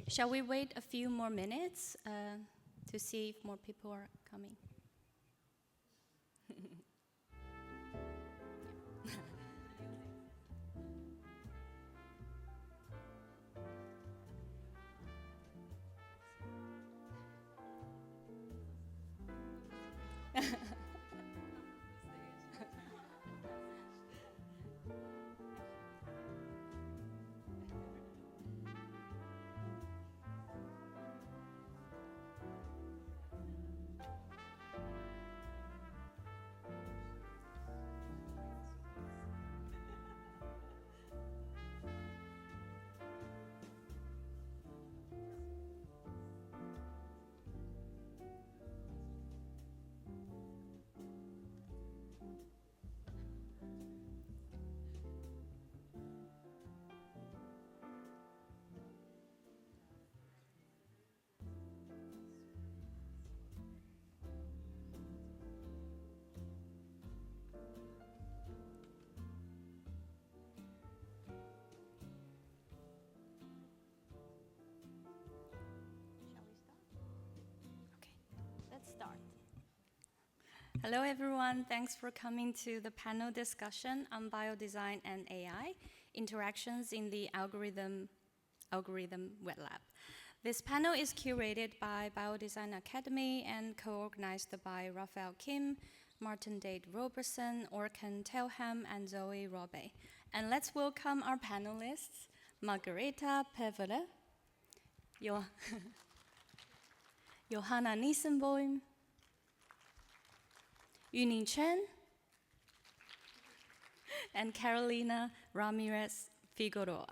Shall we wait a few more minutes to see if more people are coming? Start. Hello everyone, thanks for coming to the panel discussion on biodesign and AI, interactions in the algorithm wet lab. This panel is curated by Biodesign Academy and co-organized by Raphael Kim, Martin Dade Roberson, Orkan Telham, and Zoe Robe. And let's welcome our panelists, Margareta Pevele, Johanna Nissenboim, Yuning Chen, and Carolina Ramirez Figueroa.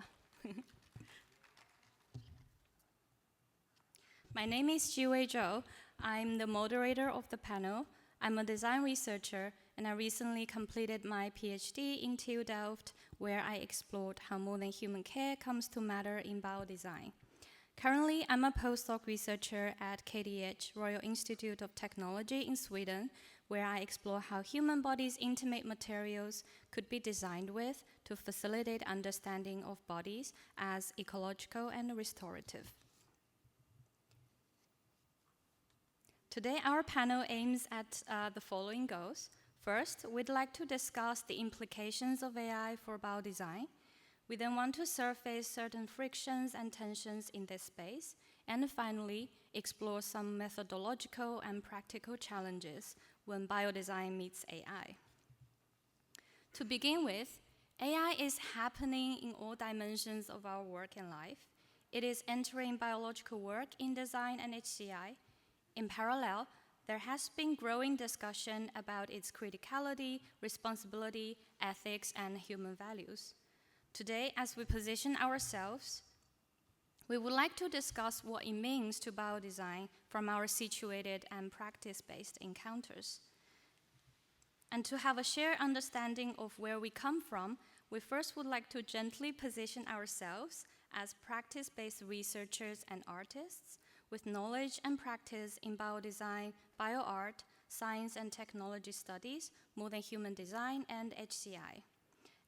My name is Jiwei Zhou. I'm the moderator of the panel. I'm a design researcher, and I recently completed my PhD in TU Delft, where I explored how more than human care comes to matter in biodesign. Currently, I'm a postdoc researcher at KTH, Royal Institute of Technology in Sweden, where I explore how human bodies' intimate materials could be designed with to facilitate understanding of bodies as ecological and restorative. Today, our panel aims at the following goals. First, we'd like to discuss the implications of AI for biodesign. We then want to surface certain frictions and tensions in this space, and finally, explore some methodological and practical challenges when biodesign meets AI. To begin with, AI is happening in all dimensions of our work and life. It is entering biological work in design and HCI. In parallel, there has been growing discussion about its criticality, responsibility, ethics, and human values. Today, as we position ourselves, we would like to discuss what it means to biodesign from our situated and practice-based encounters. And to have a shared understanding of where we come from, we first would like to gently position ourselves as practice-based researchers and artists with knowledge and practice in biodesign, bioart, science and technology studies, modern human design, and HCI.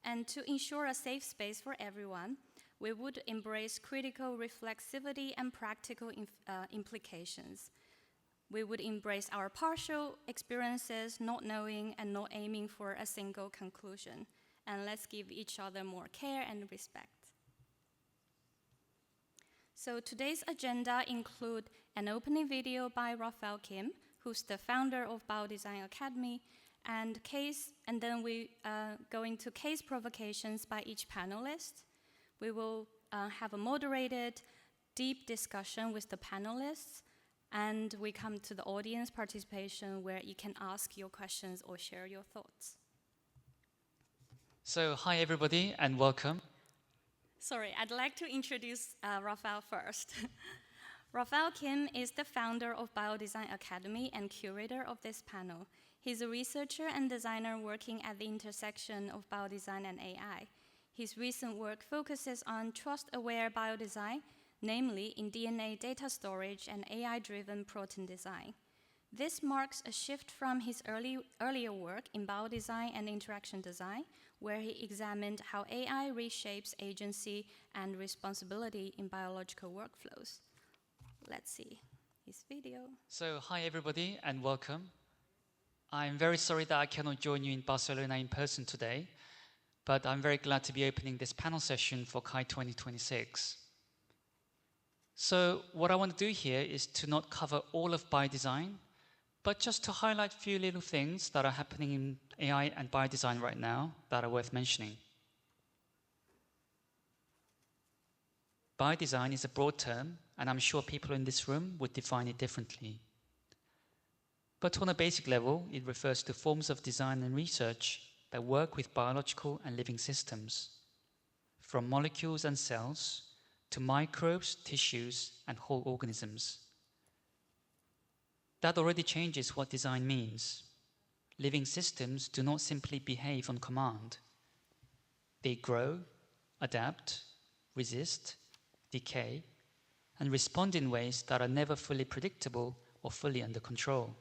And to ensure a safe space for everyone, we would embrace critical reflexivity and practical implications. We would embrace our partial experiences, not knowing and not aiming for a single conclusion. And let's give each other more care and respect. So today's agenda include an opening video by Raphael Kim, who's the founder of Biodesign Academy, and then we go into case provocations by each panelist. We will have a moderated, deep discussion with the panelists, and we come to the audience participation where you can ask your questions or share your thoughts. So, hi everybody and welcome. Sorry, I'd like to introduce Raphael first. Raphael Kim is the founder of Biodesign Academy and curator of this panel. He's a researcher and designer working at the intersection of biodesign and AI. His recent work focuses on trust-aware biodesign, namely in DNA data storage and AI-driven protein design. This marks a shift from his earlier work in biodesign and interaction design, where he examined how AI reshapes agency and responsibility in biological workflows. Let's see his video. So, hi everybody and welcome. I'm very sorry that I cannot join you in Barcelona in person today, but I'm very glad to be opening this panel session for CHI 2026. So, what I want to do here is to not cover all of biodesign, but just to highlight a few little things that are happening in AI and biodesign right now that are worth mentioning. Biodesign is a broad term, and I'm sure people in this room would define it differently. But on a basic level, it refers to forms of design and research that work with biological and living systems, from molecules and cells to microbes, tissues, and whole organisms. That already changes what design means. Living systems do not simply behave on command. They grow, adapt, resist, decay, and respond in ways that are never fully predictable or fully under control.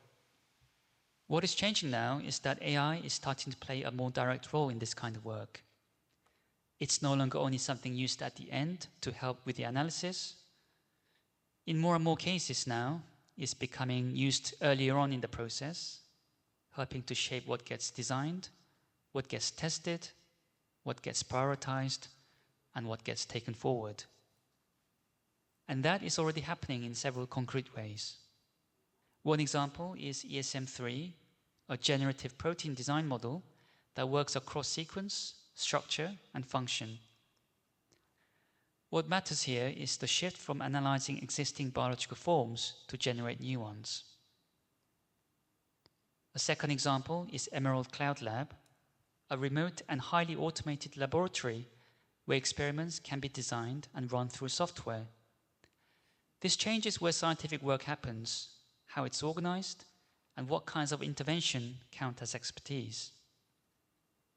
What is changing now is that AI is starting to play a more direct role in this kind of work. It's no longer only something used at the end to help with the analysis. In more and more cases now, it's becoming used earlier on in the process, helping to shape what gets designed, what gets tested, what gets prioritized, and what gets taken forward. And that is already happening in several concrete ways. One example is ESM3, a generative protein design model that works across sequence, structure, and function. What matters here is the shift from analyzing existing biological forms to generate new ones. A second example is Emerald Cloud Lab, a remote and highly automated laboratory where experiments can be designed and run through software. This changes where scientific work happens, how it's organized, and what kinds of intervention count as expertise.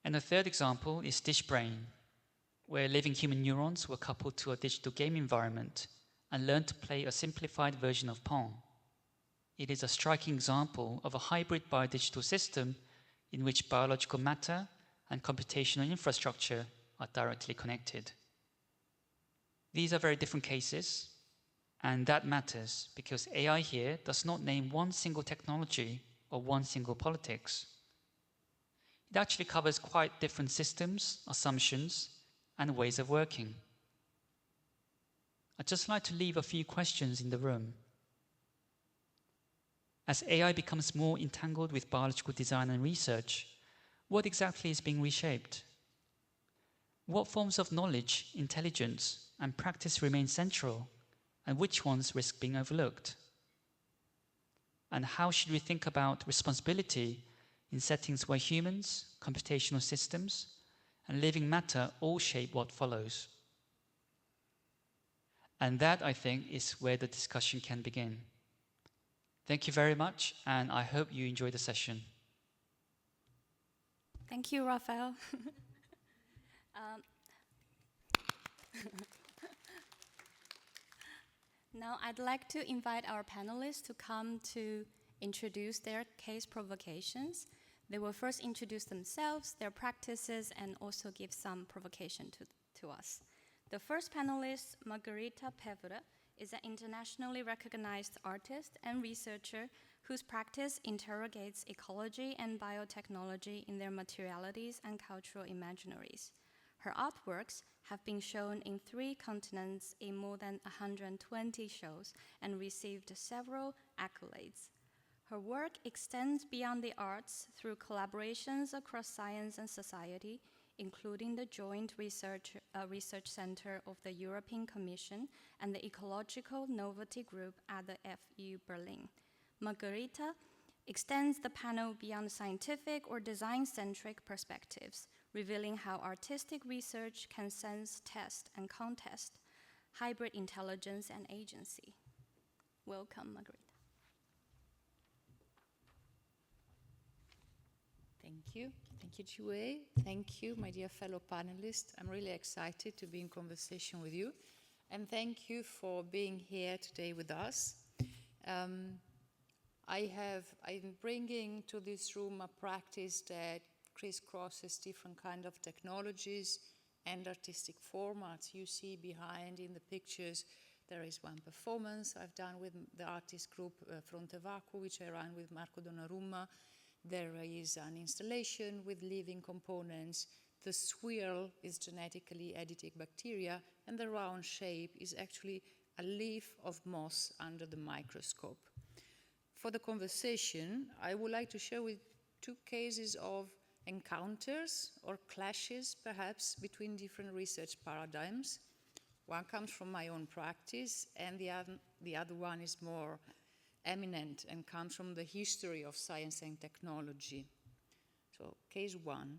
And a third example is DishBrain, where living human neurons were coupled to a digital game environment and learned to play a simplified version of Pong. It is a striking example of a hybrid biodigital system in which biological matter and computational infrastructure are directly connected. These are very different cases, and that matters because AI here does not name one single technology or one single politics. It actually covers quite different systems, assumptions, and ways of working. I'd just like to leave a few questions in the room. As AI becomes more entangled with biological design and research, what exactly is being reshaped? What forms of knowledge, intelligence, and practice remain central, and which ones risk being overlooked? And how should we think about responsibility in settings where humans, computational systems, and living matter all shape what follows? And that, I think, is where the discussion can begin. Thank you very much, and I hope you enjoy the session. Thank you, Raphael. Now I'd like to invite our panelists to come to introduce their case provocations. They will first introduce themselves, their practices, and also give some provocation to us. The first panelist, Margarita Pevra, is an internationally recognized artist and researcher whose practice interrogates ecology and biotechnology in their materialities and cultural imaginaries. Her artworks have been shown in 3 continents in more than 120 shows and received several accolades. Her work extends beyond the arts through collaborations across science and society, including the Joint Research Center of the European Commission and the Ecological Novelty Group at the FU Berlin. Margarita extends the panel beyond scientific or design-centric perspectives, revealing how artistic research can sense, test, and contest hybrid intelligence and agency. Welcome, Margarita. Thank you. Thank you, Jue. Thank you, my dear fellow panelists. I'm really excited to be in conversation with you. And thank you for being here today with us. I'm bringing to this room a practice that crisscrosses different kind of technologies and artistic formats. You see behind in the pictures, there is one performance I've done with the artist group Fronte Vacuo, which I ran with Marco Donnarumma. There is an installation with living components. The swirl is genetically edited bacteria, and the round shape is actually a leaf of moss under the microscope. For the conversation, I would like to share with two cases of encounters or clashes, perhaps, between different research paradigms. One comes from my own practice, and the other one is more eminent and comes from the history of science and technology. So, case one.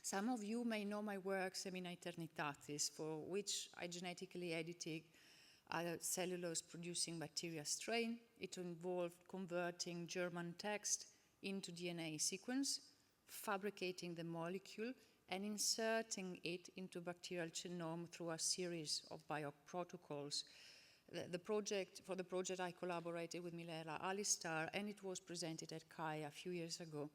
Some of you may know my work, Semina Eternitatis, for which I genetically edited a cellulose-producing bacteria strain. It involved converting German text into DNA sequence, fabricating the molecule, and inserting it into bacterial genome through a series of bioprotocols. For the project, I collaborated with Milena Alistar, and it was presented at CHI a few years ago.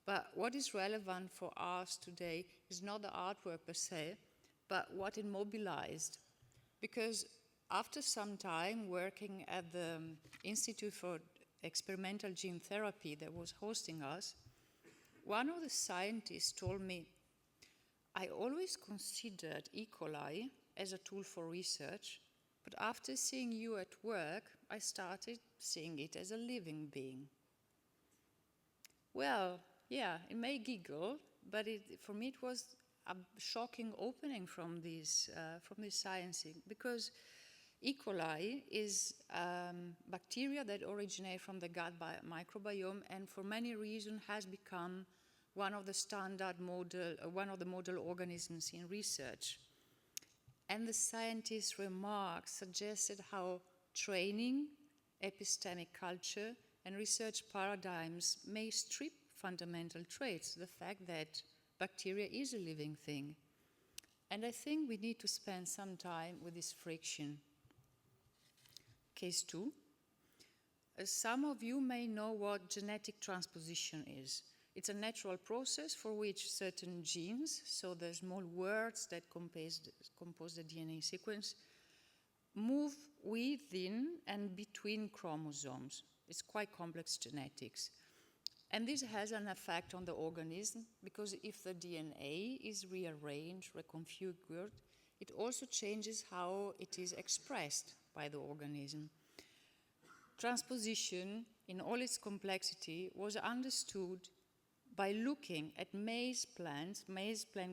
But what is relevant for us today is not the artwork per se, but what it mobilized. Because after some time working at the Institute for Experimental Gene Therapy that was hosting us, one of the scientists told me, I always considered E. coli as a tool for research, but after seeing you at work, I started seeing it as a living being. Well, yeah, it may giggle, but for me it was a shocking opening from this sciencing, because E. coli is bacteria that originate from the gut microbiome, and for many reasons has become one of the standard model, one of the model organisms in research. And the scientist's remarks suggested how training, epistemic culture, and research paradigms may strip fundamental traits, the fact that bacteria is a living thing. And I think we need to spend some time with this friction. Case two. Some of you may know what genetic transposition is. It's a natural process for which certain genes, so the small words that compose the DNA sequence, move within and between chromosomes. It's quite complex genetics. And this has an effect on the organism, because if the DNA is rearranged, reconfigured, it also changes how it is expressed by the organism. Transposition, in all its complexity, was understood by looking at maize plant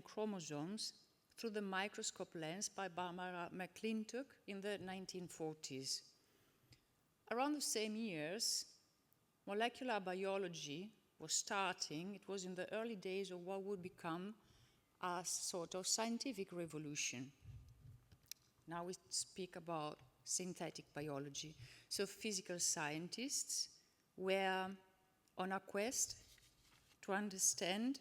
chromosomes through the microscope lens by Barbara McClintock in the 1940s. Around the same years, molecular biology was starting. It was in the early days of what would become a sort of scientific revolution. Now we speak about synthetic biology. So physical scientists were on a quest to understand,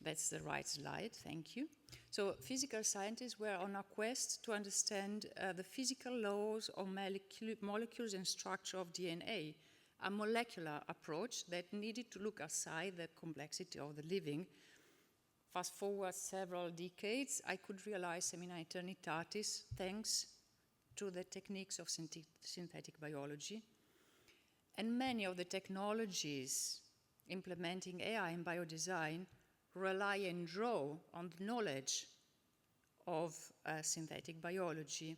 that's the right slide, thank you. So physical scientists were on a quest to understand the physical laws of molecules and structure of DNA, a molecular approach that needed to look outside the complexity of the living. Fast forward several decades, I could realize Semina Eternitatis thanks to the techniques of synthetic biology. And many of the technologies implementing AI in biodesign rely and draw on the knowledge of synthetic biology.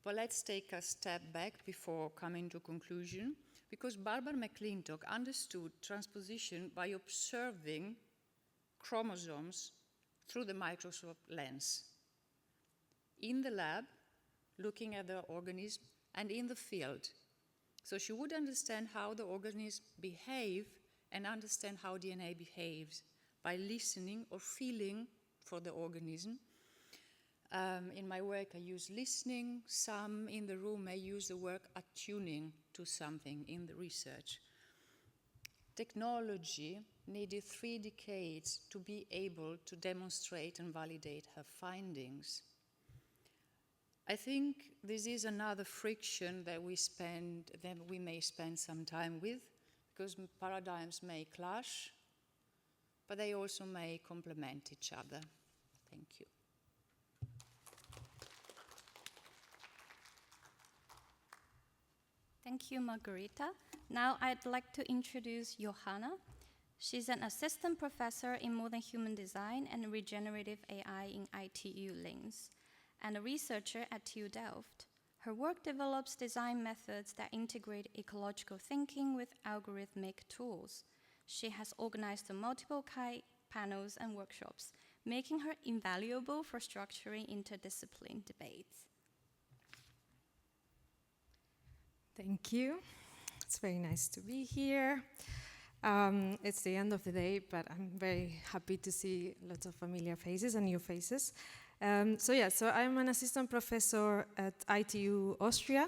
But let's take a step back before coming to conclusion, because Barbara McClintock understood transposition by observing chromosomes through the microscope lens. In the lab, looking at the organism, and in the field. So she would understand how the organisms behave and understand how DNA behaves by listening or feeling for the organism. In my work, I use listening. Some in the room may use the word attuning to something in the research. Technology needed 3 decades to be able to demonstrate and validate her findings. I think this is another friction that we may spend some time with, because paradigms may clash, but they also may complement each other. Thank you. Thank you, Margherita. Now I'd like to introduce Johanna. She's an assistant professor in modern human design and regenerative AI in ITU Linz, and a researcher at TU Delft. Her work develops design methods that integrate ecological thinking with algorithmic tools. She has organized multiple panels and workshops, making her invaluable for structuring interdiscipline debates. Thank you. It's very nice to be here. It's the end of the day, but I'm very happy to see lots of familiar faces and new faces. So I'm an assistant professor at ITU Austria,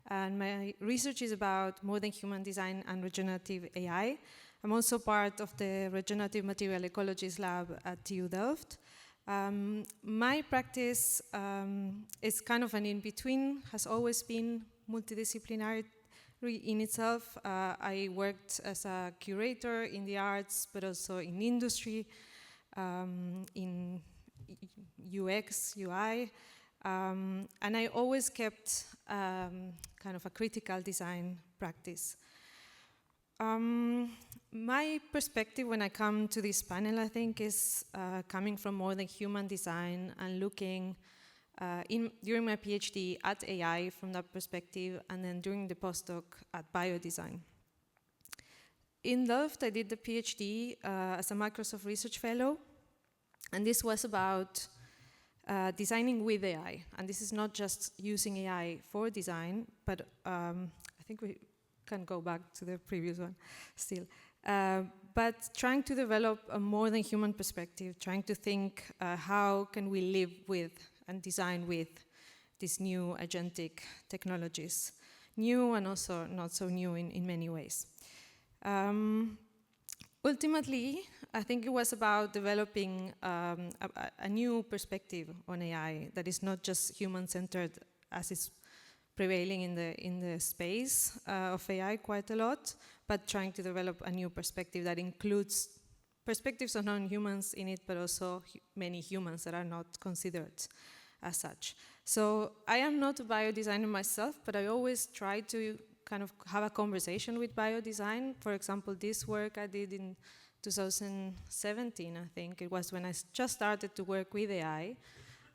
and my research is about modern human design and regenerative AI. I'm also part of the Regenerative Material Ecologies Lab at TU Delft. My practice is kind of an in-between, has always been multidisciplinary in itself. I worked as a curator in the arts, but also in industry, in UX, UI, and I always kept kind of a critical design practice. My perspective when I come to this panel, I think, is coming from more than human design and looking during my PhD at AI from that perspective, and then during the postdoc at biodesign. In Delft, I did the PhD as a Microsoft Research Fellow, and this was about designing with AI. And this is not just using AI for design, but I think we can go back to the previous one still. But trying to develop a more than human perspective, trying to think how can we live with and design with these new agentic technologies. New and also not so new in many ways. Ultimately, I think it was about developing a new perspective on AI that is not just human-centered as is prevailing in the space of AI quite a lot, but trying to develop a new perspective that includes perspectives of non-humans in it, but also many humans that are not considered as such. So I am not a biodesigner myself, but I always try to kind of have a conversation with biodesign. For example, this work I did in 2017, I think. It was when I just started to work with AI.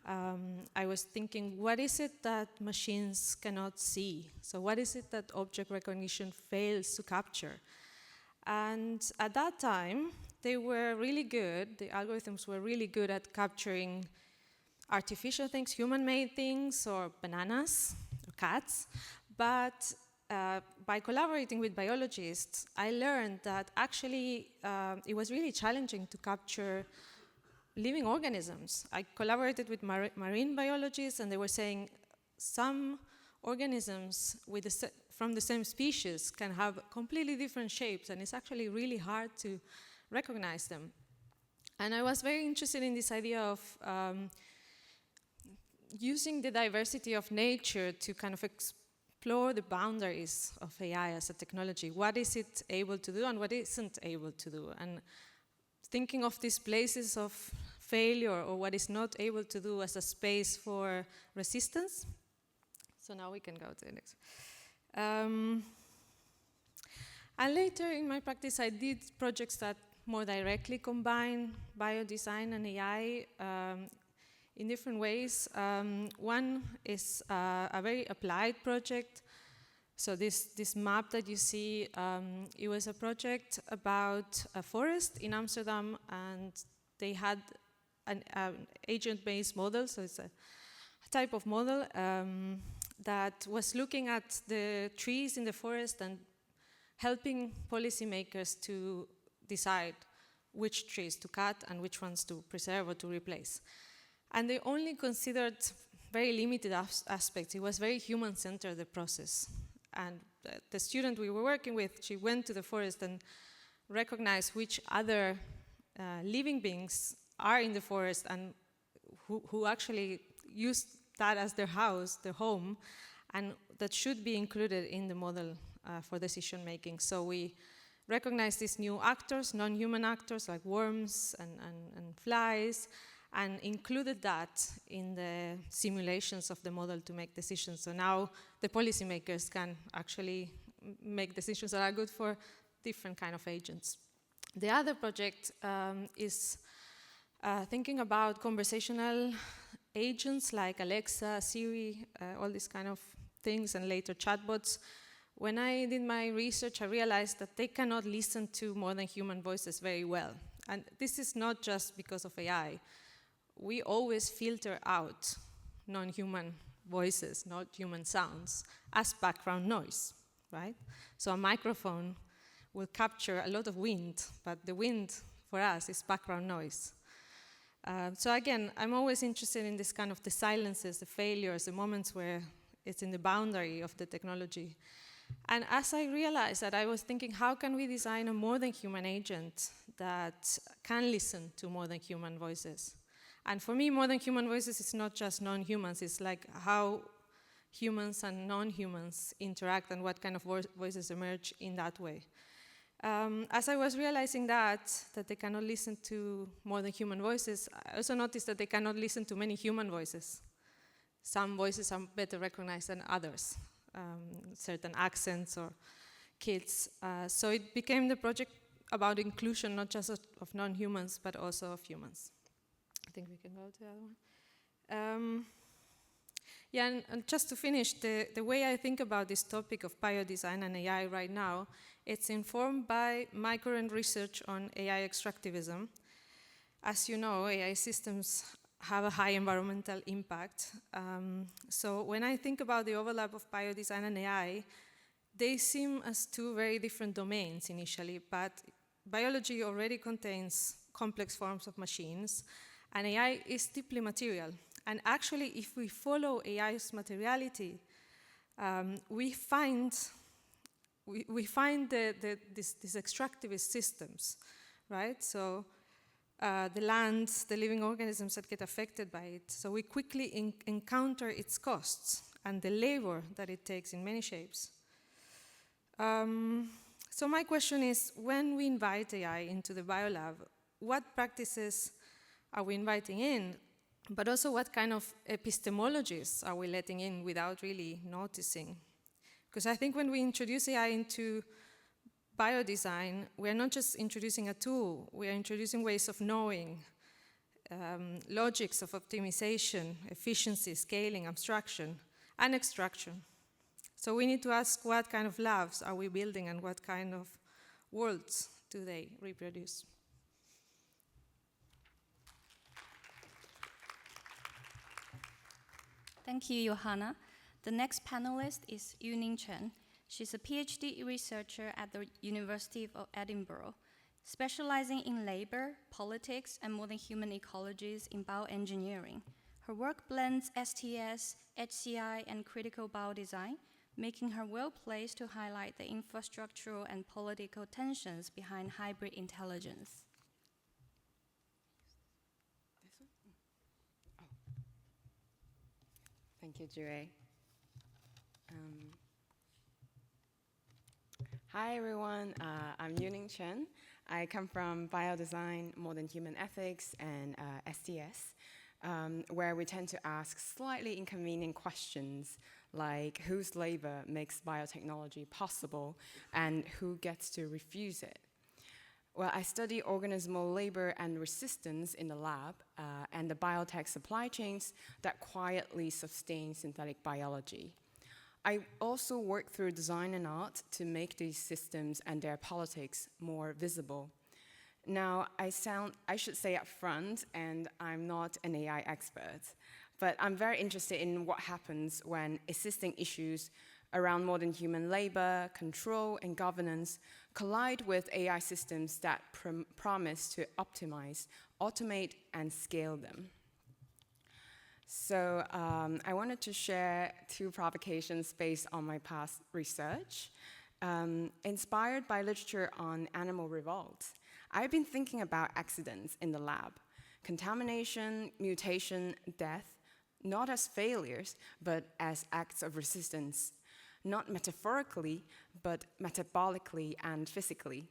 I was thinking, what is it that machines cannot see? So what is it that object recognition fails to capture? And at that time, they were really good, the algorithms were really good at capturing artificial things, human-made things, or bananas, or cats. But by collaborating with biologists, I learned that actually it was really challenging to capture living organisms. I collaborated with marine biologists, and they were saying some organisms from the same species can have completely different shapes, and it's actually really hard to recognize them. And I was very interested in this idea of using the diversity of nature to kind of explore the boundaries of AI as a technology. What is it able to do and what isn't able to do? And thinking of these places of failure or what is not able to do as a space for resistance. So now we can go to the next. And later in my practice, I did projects that more directly combine biodesign and AI in different ways. One is a very applied project. So this map that you see, it was a project about a forest in Amsterdam, and they had an agent-based model, so it's a type of model that was looking at the trees in the forest and helping policymakers to decide which trees to cut and which ones to preserve or to replace. And they only considered very limited aspects. It was very human-centered, the process. And the student we were working with, she went to the forest and recognized which other living beings are in the forest and who actually use that as their house, their home, and that should be included in the model for decision making. So we recognize these new actors, non-human actors like worms and flies, and included that in the simulations of the model to make decisions. So now the policymakers can actually make decisions that are good for different kind of agents. The other project is thinking about conversational agents like Alexa, Siri, all these kind of things, and later chatbots. When I did my research, I realized that they cannot listen to more than human voices very well. And this is not just because of AI. We always filter out non-human voices, not human sounds, as background noise, right? So a microphone will capture a lot of wind, but the wind for us is background noise. So again, I'm always interested in this kind of the silences, the failures, the moments where it's in the boundary of the technology. And as I realized that, I was thinking, how can we design a more than human agent that can listen to more than human voices? And for me, more than human voices is not just non-humans, it's like how humans and non-humans interact and what kind of voices emerge in that way. As I was realizing that they cannot listen to more than human voices, I also noticed that they cannot listen to many human voices. Some voices are better recognized than others, certain accents or kids. So it became the project about inclusion, not just of non-humans, but also of humans. I think we can go to the other one. Yeah, and just to finish, the way I think about this topic of biodesign and AI right now, it's informed by my current research on AI extractivism. As you know, AI systems have a high environmental impact. So when I think about the overlap of biodesign and AI, they seem as two very different domains initially, but biology already contains complex forms of machines, and AI is deeply material. And actually, if we follow AI's materiality, we find these extractivist systems, right? So the land, the living organisms that get affected by it. So we quickly encounter its costs and the labor that it takes in many shapes. So my question is, when we invite AI into the biolab, what practices are we inviting in? But also, what kind of epistemologies are we letting in without really noticing? Because I think when we introduce AI into biodesign, we're not just introducing a tool, we are introducing ways of knowing, logics of optimization, efficiency, scaling, abstraction, and extraction. So we need to ask, what kind of labs are we building and what kind of worlds do they reproduce? Thank you, Johanna. The next panelist is Yuning Chen. She's a PhD researcher at the University of Edinburgh, specializing in labor, politics, and modern human ecologies in bioengineering. Her work blends STS, SIGCHI, and critical biodesign, making her well-placed to highlight the infrastructural and political tensions behind hybrid intelligence. Thank you, Jue. Hi, everyone. I'm Yuning Chen. I come from biodesign, modern human ethics, and STS, where we tend to ask slightly inconvenient questions like whose labor makes biotechnology possible and who gets to refuse it. Well, I study organismal labor and resistance in the lab and the biotech supply chains that quietly sustain synthetic biology. I also work through design and art to make these systems and their politics more visible. Now, I should say up front, and I'm not an AI expert, but I'm very interested in what happens when existing issues around modern human labor, control, and governance collide with AI systems that promise to optimize, automate, and scale them. So I wanted to share 2 provocations based on my past research. Inspired by literature on animal revolt, I've been thinking about accidents in the lab, contamination, mutation, death, not as failures, but as acts of resistance, not metaphorically, but metabolically and physically.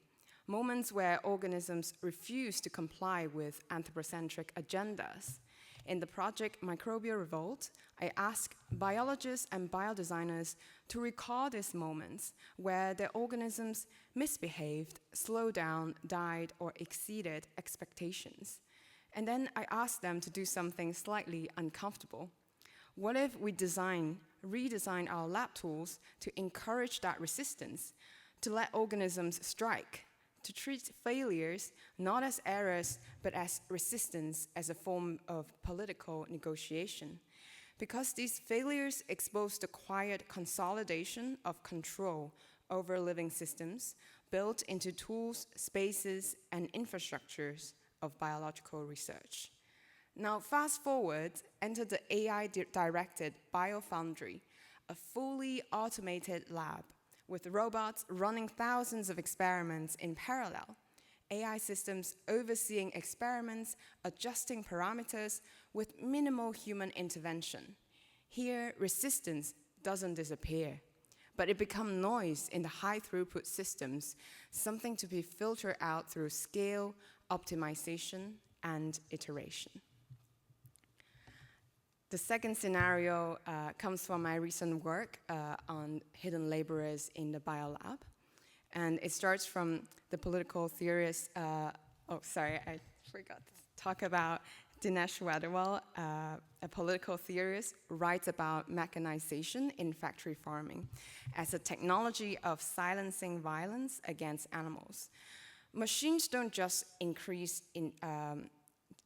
moments where organisms refuse to comply with anthropocentric agendas. In the project Microbial Revolt, I ask biologists and biodesigners to recall these moments where their organisms misbehaved, slowed down, died, or exceeded expectations. And then I ask them to do something slightly uncomfortable. What if we redesign our lab tools to encourage that resistance, to let organisms strike, to treat failures not as errors, but as resistance, as a form of political negotiation? Because these failures expose the quiet consolidation of control over living systems built into tools, spaces, and infrastructures of biological research. Now, fast forward, enter the AI-directed BioFoundry, a fully automated lab with robots running thousands of experiments in parallel, AI systems overseeing experiments, adjusting parameters with minimal human intervention. Here, resistance doesn't disappear, but it becomes noise in the high-throughput systems, something to be filtered out through scale, optimization, and iteration. The second scenario comes from my recent work on hidden laborers in the biolab. And it starts from the political theorist, I forgot to talk about Dinesh Weatherwell, a political theorist, writes about mechanization in factory farming as a technology of silencing violence against animals. Machines don't just increase in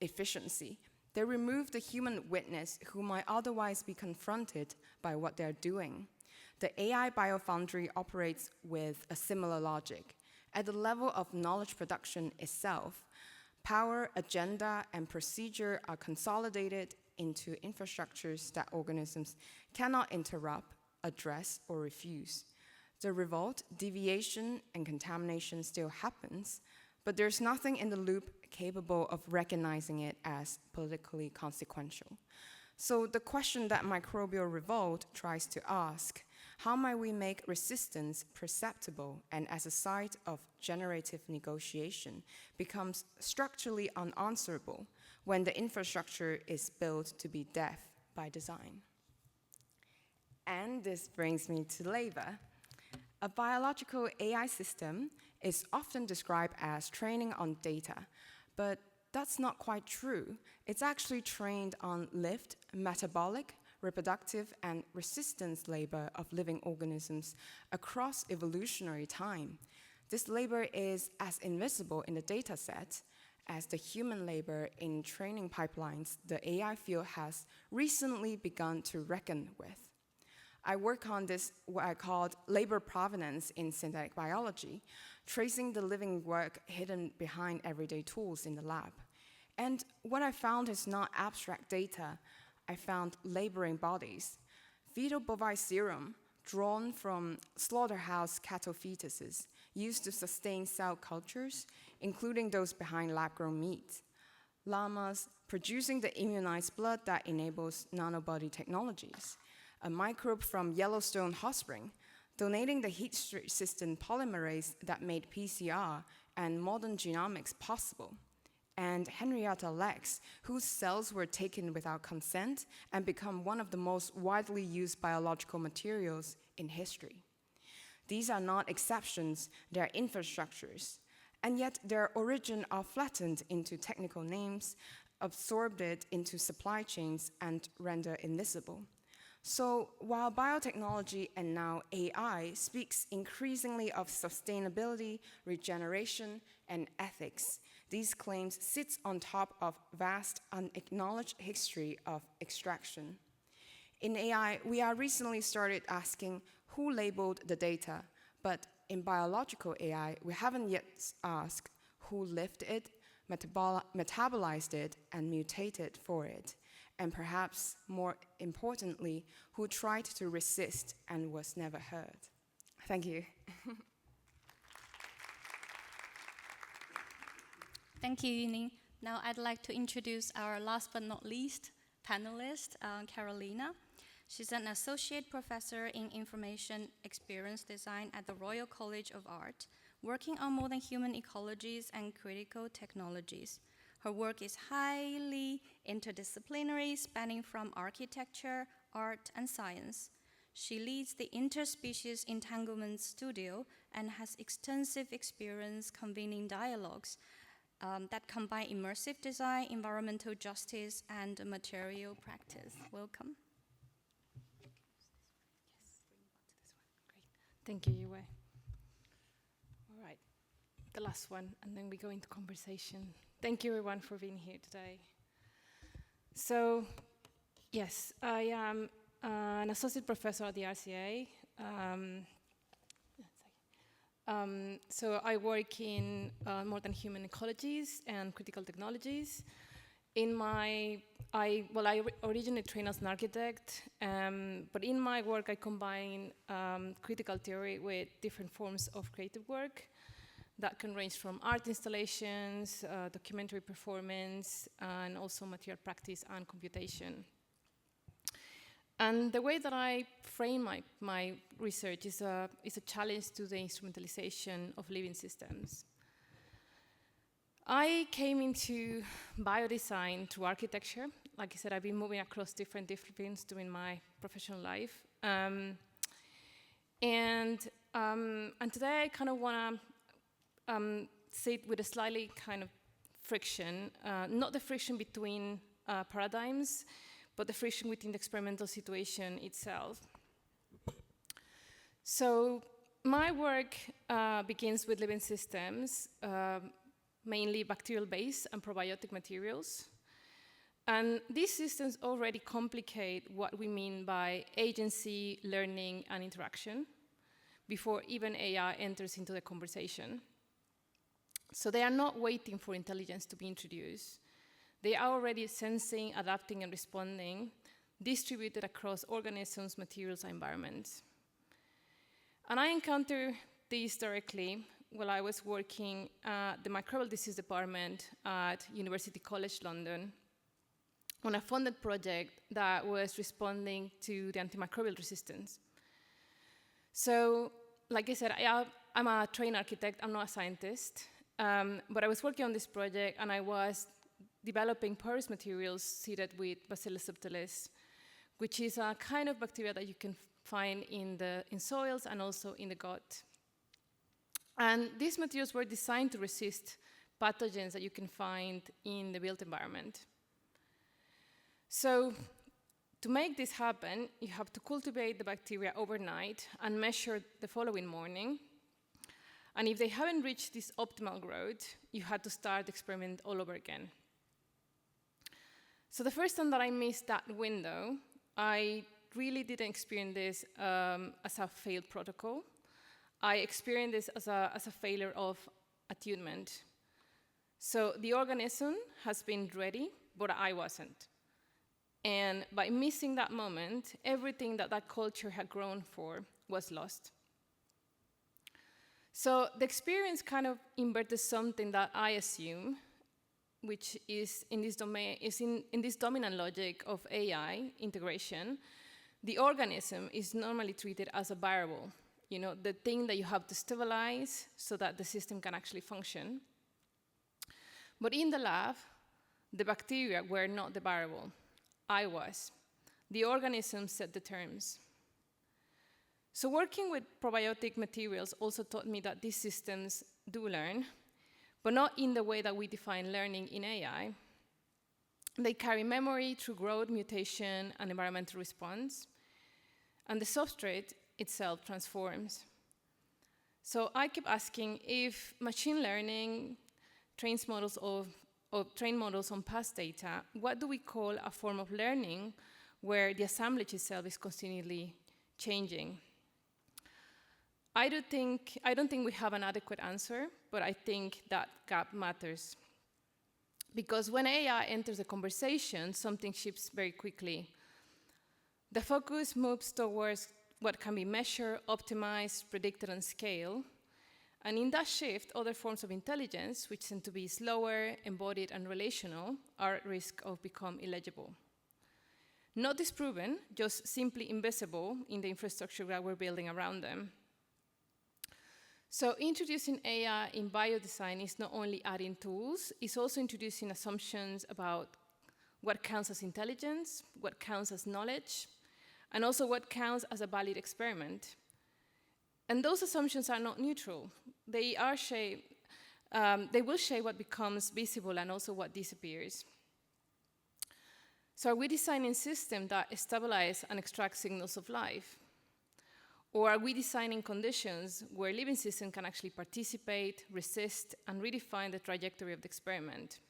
efficiency, they remove the human witness who might otherwise be confronted by what they're doing. The AI Biofoundry operates with a similar logic. At the level of knowledge production itself, power, agenda, and procedure are consolidated into infrastructures that organisms cannot interrupt, address, or refuse. The revolt, deviation, and contamination still happens, but there's nothing in the loop capable of recognizing it as politically consequential. So the question that Microbial Revolt tries to ask, how might we make resistance perceptible and as a site of generative negotiation, becomes structurally unanswerable when the infrastructure is built to be deaf by design? And this brings me to labor. A biological AI system is often described as training on data, but that's not quite true. It's actually trained on lived, metabolic, reproductive, and resistance labor of living organisms across evolutionary time. This labor is as invisible in the data set as the human labor in training pipelines the AI field has recently begun to reckon with. I work on this, what I called labor provenance in synthetic biology, tracing the living work hidden behind everyday tools in the lab. And what I found is not abstract data. I found laboring bodies. Fetal bovine serum drawn from slaughterhouse cattle fetuses used to sustain cell cultures, including those behind lab-grown meat. Llamas producing the immunized blood that enables nanobody technologies. A microbe from Yellowstone hot spring, donating the heat-resistant polymerase that made PCR and modern genomics possible. And Henrietta Lacks, whose cells were taken without consent and become one of the most widely used biological materials in history. These are not exceptions, they are infrastructures, and yet their origin are flattened into technical names, absorbed into supply chains, and rendered invisible. So while biotechnology and now AI speaks increasingly of sustainability, regeneration, and ethics, these claims sit on top of vast unacknowledged history of extraction. In AI, we are recently started asking who labeled the data, but in biological AI, we haven't yet asked who lived it, metabolized it, and mutated for it. And perhaps more importantly, who tried to resist and was never heard. Thank you. Thank you, Yining. Now I'd like to introduce our last but not least panelist, Carolina. She's an associate professor in information experience design at the Royal College of Art, working on more than human ecologies and critical technologies. Her work is highly interdisciplinary, spanning from architecture, art, and science. She leads the Interspecies Entanglement Studio and has extensive experience convening dialogues that combine immersive design, environmental justice, and material practice. Welcome. Thank you, Yue. All right, the last one, and then we go into conversation. Thank you, everyone, for being here today. So, yes, I am an associate professor at the RCA. So I work in more than human ecologies and critical technologies. I originally trained as an architect, but in my work I combine critical theory with different forms of creative work that can range from art installations, documentary performance, and also material practice and computation. And the way that I frame my research is a challenge to the instrumentalization of living systems. I came into biodesign through architecture. Like I said, I've been moving across different disciplines during my professional life. And today I kind of want to sit with a slightly kind of friction, not the friction between paradigms, but the friction within the experimental situation itself. So my work begins with living systems, mainly bacterial-based and probiotic materials. And these systems already complicate what we mean by agency, learning, and interaction before even AI enters into the conversation. So they are not waiting for intelligence to be introduced. They are already sensing, adapting, and responding, distributed across organisms, materials, and environments. And I encountered this directly while I was working at the microbial disease department at University College London on a funded project that was responding to the antimicrobial resistance. So, like I said, I'm a trained architect, I'm not a scientist, but I was working on this project and I was developing porous materials seeded with Bacillus subtilis, which is a kind of bacteria that you can find in soils and also in the gut. And these materials were designed to resist pathogens that you can find in the built environment. So to make this happen, you have to cultivate the bacteria overnight and measure the following morning. And if they haven't reached this optimal growth, you had to start the experiment all over again. So the first time that I missed that window, I really didn't experience this as a failed protocol. I experienced this as a failure of attunement. So the organism has been ready, but I wasn't. And by missing that moment, everything that culture had grown for was lost. So the experience kind of inverted something that I assume, which is in this domain, in this dominant logic of AI integration, the organism is normally treated as a variable, the thing that you have to stabilize so that the system can actually function. But in the lab, the bacteria were not the variable. I was. The organism set the terms. So working with probiotic materials also taught me that these systems do learn, but not in the way that we define learning in AI. They carry memory through growth, mutation, and environmental response, and the substrate itself transforms. So I keep asking, if machine learning trains models on past data, what do we call a form of learning where the assemblage itself is continually changing? I don't think we have an adequate answer, but I think that gap matters. Because when AI enters the conversation, something shifts very quickly. The focus moves towards what can be measured, optimized, predicted, and scaled. And in that shift, other forms of intelligence, which tend to be slower, embodied, and relational, are at risk of becoming illegible. Not disproven, just simply invisible in the infrastructure that we're building around them. So introducing AI in biodesign is not only adding tools, it's also introducing assumptions about what counts as intelligence, what counts as knowledge, and also what counts as a valid experiment. And those assumptions are not neutral. They will shape what becomes visible and also what disappears. So are we designing systems that stabilize and extract signals of life? Or are we designing conditions where living systems can actually participate, resist, and redefine the trajectory of the experiment?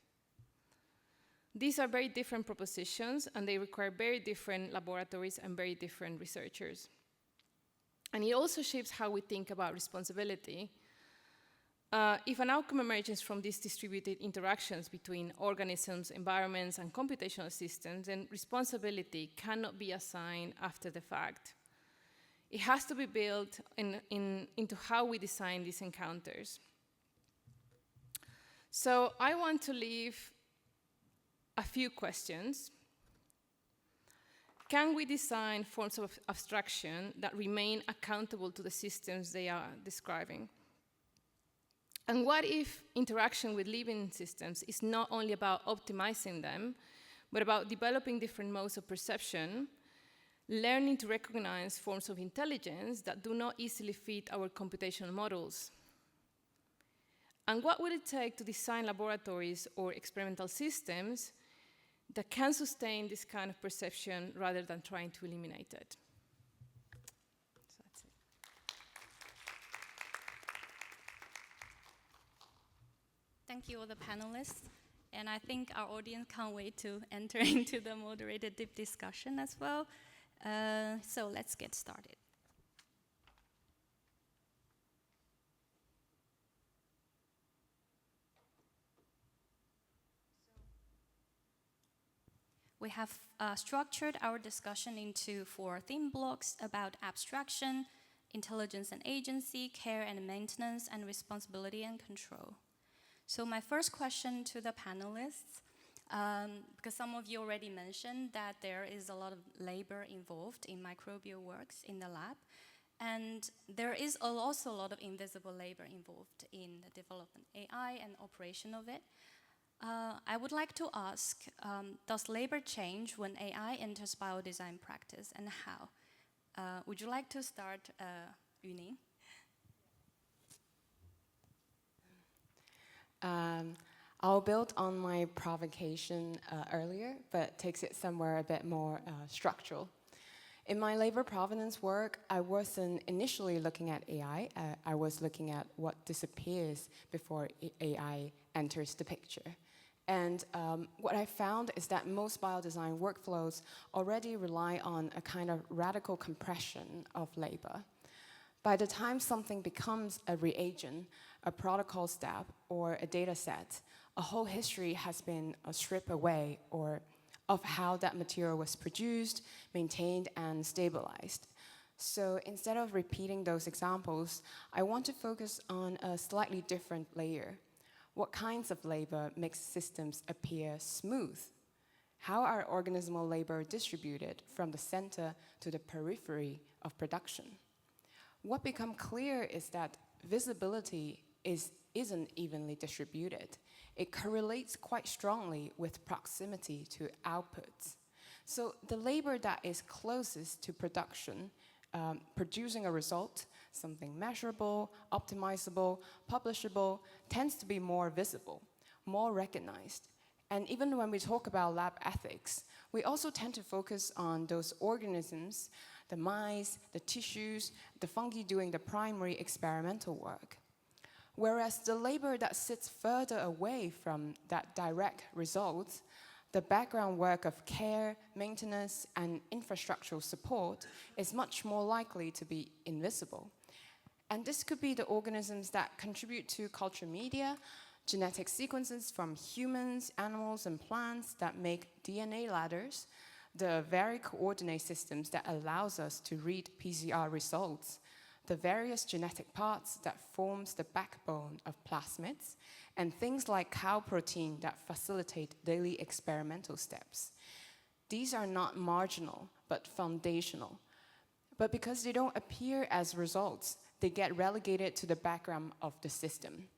These are very different propositions, and they require very different laboratories and very different researchers. And it also shapes how we think about responsibility. If an outcome emerges from these distributed interactions between organisms, environments, and computational systems, then responsibility cannot be assigned after the fact. It has to be built into how we design these encounters. So I want to leave a few questions. Can we design forms of abstraction that remain accountable to the systems they are describing? And what if interaction with living systems is not only about optimizing them, but about developing different modes of perception, learning to recognize forms of intelligence that do not easily fit our computational models? And what would it take to design laboratories or experimental systems that can sustain this kind of perception rather than trying to eliminate it? So that's it. Thank you, all the panelists. And I think our audience can't wait to enter into the moderated deep discussion as well. So let's get started. We have structured our discussion into 4 theme blocks about abstraction, intelligence and agency, care and maintenance, and responsibility and control. So my first question to the panelists, because some of you already mentioned that there is a lot of labor involved in microbial works in the lab, and there is also a lot of invisible labor involved in the development of AI and operation of it. I would like to ask, does labor change when AI enters biodesign practice, and how? Would you like to start, Uni? I'll build on my provocation earlier, but takes it somewhere a bit more structural. In my labor provenance work, I wasn't initially looking at AI. I was looking at what disappears before AI enters the picture. And what I found is that most biodesign workflows already rely on a kind of radical compression of labor. By the time something becomes a reagent, a protocol step, or a data set, a whole history has been stripped away of how that material was produced, maintained, and stabilized. So instead of repeating those examples, I want to focus on a slightly different layer. What kinds of labor makes systems appear smooth? How are organismal labor distributed from the center to the periphery of production? What becomes clear is that visibility isn't evenly distributed. It correlates quite strongly with proximity to outputs. So the labor that is closest to production, producing a result, something measurable, optimizable, publishable, tends to be more visible, more recognized. And even when we talk about lab ethics, we also tend to focus on those organisms, the mice, the tissues, the fungi doing the primary experimental work. Whereas the labor that sits further away from that direct result, the background work of care, maintenance, and infrastructural support is much more likely to be invisible. And this could be the organisms that contribute to culture media, genetic sequences from humans, animals, and plants that make DNA ladders, the very coordinate systems that allows us to read PCR results, the various genetic parts that forms the backbone of plasmids, and things like cow protein that facilitate daily experimental steps. These are not marginal, but foundational. But because they don't appear as results, they get relegated to the background of the system.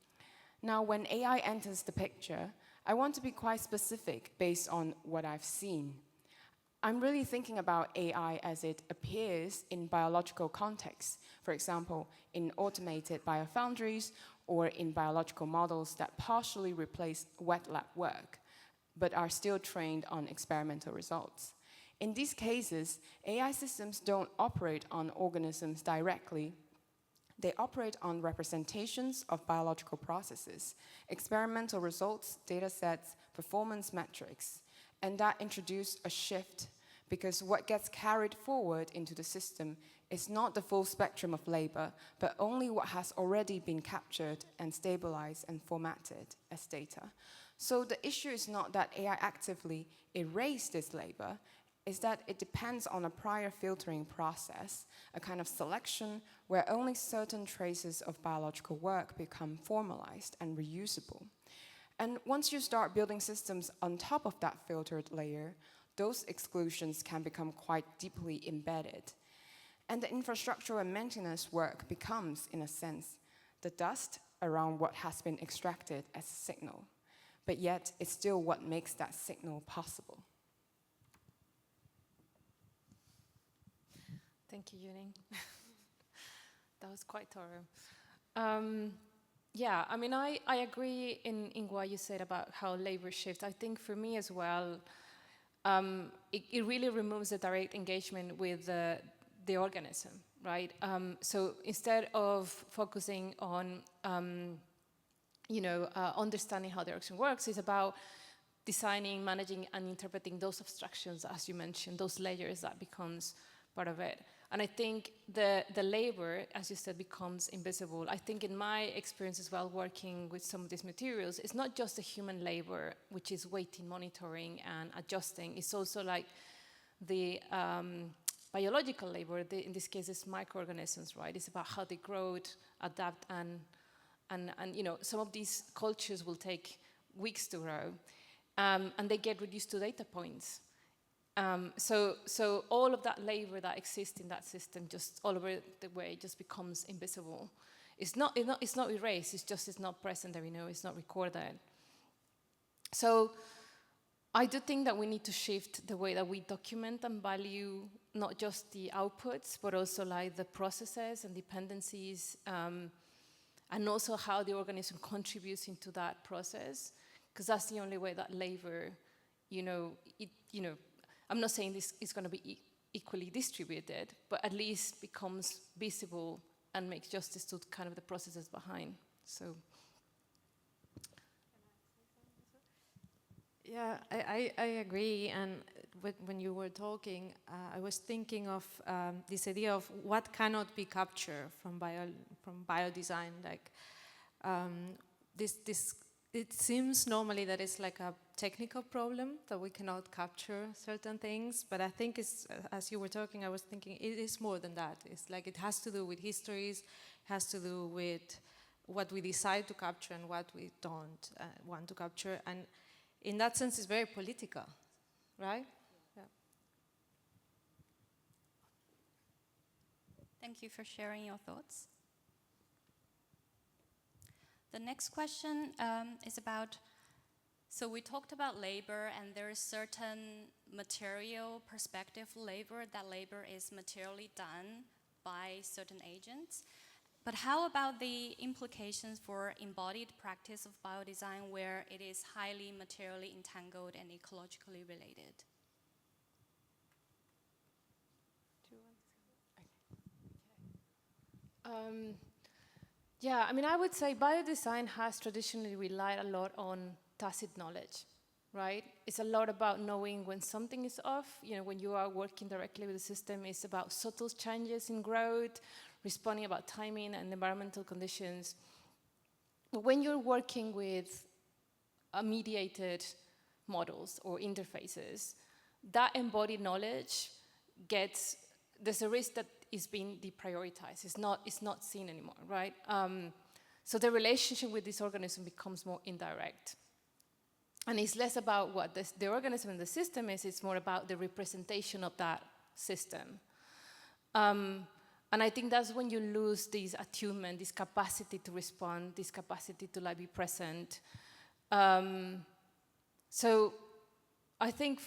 Now, when AI enters the picture, I want to be quite specific based on what I've seen. I'm really thinking about AI as it appears in biological contexts, for example, in automated biofoundries or in biological models that partially replace wet lab work, but are still trained on experimental results. In these cases, AI systems don't operate on organisms directly. They operate on representations of biological processes, experimental results, data sets, performance metrics. And that introduced a shift because what gets carried forward into the system is not the full spectrum of labor, but only what has already been captured and stabilized and formatted as data. So the issue is not that AI actively erased this labor, is that it depends on a prior filtering process, a kind of selection where only certain traces of biological work become formalized and reusable. And once you start building systems on top of that filtered layer, those exclusions can become quite deeply embedded. And the infrastructural and maintenance work becomes, in a sense, the dust around what has been extracted as a signal. But yet, it's still what makes that signal possible. Thank you, Yuning. That was quite thorough. Yeah, I mean, I agree in what you said about how labor shifts. I think for me as well, it really removes the direct engagement with the organism, right? So instead of focusing on, understanding how the organism works, it's about designing, managing, and interpreting those abstractions, as you mentioned, those layers that becomes part of it. And I think the labor, as you said, becomes invisible. I think in my experience as well, working with some of these materials, it's not just the human labor, which is waiting, monitoring, and adjusting. It's also like the biological labor, in this case, it's microorganisms, right? It's about how they grow, adapt, and some of these cultures will take weeks to grow, and they get reduced to data points. So all of that labor that exists in that system, just all over the way, just becomes invisible. It's not erased. It's not present there. It's not recorded. So I do think that we need to shift the way that we document and value not just the outputs, but also like the processes and dependencies, and also how the organism contributes into that process, because that's the only way that labor, I'm not saying this is going to be equally distributed, but at least becomes visible and makes justice to kind of the processes behind. So, yeah, I agree. And when you were talking, I was thinking of this idea of what cannot be captured from biodesign. Like it seems normally that it's like a technical problem that we cannot capture certain things, but I think it's, as you were talking, I was thinking it is more than that. It's like it has to do with histories, has to do with what we decide to capture and what we don't want to capture, and in that sense it's very political, right? Yeah. Thank you for sharing your thoughts. The next question is about, so we talked about labor, and there is certain material perspective labor, that labor is materially done by certain agents. But how about the implications for embodied practice of biodesign where it is highly materially entangled and ecologically related? Yeah, I mean, I would say biodesign has traditionally relied a lot on tacit knowledge, right? It's a lot about knowing when something is off. When you are working directly with the system, it's about subtle changes in growth, responding about timing and environmental conditions. But when you're working with mediated models or interfaces, that embodied knowledge there's a risk that is being deprioritized. It's not seen anymore, right? So the relationship with this organism becomes more indirect. And it's less about what the organism in the system is, it's more about the representation of that system. And I think that's when you lose this attunement, this capacity to respond, this capacity to like be present. So I think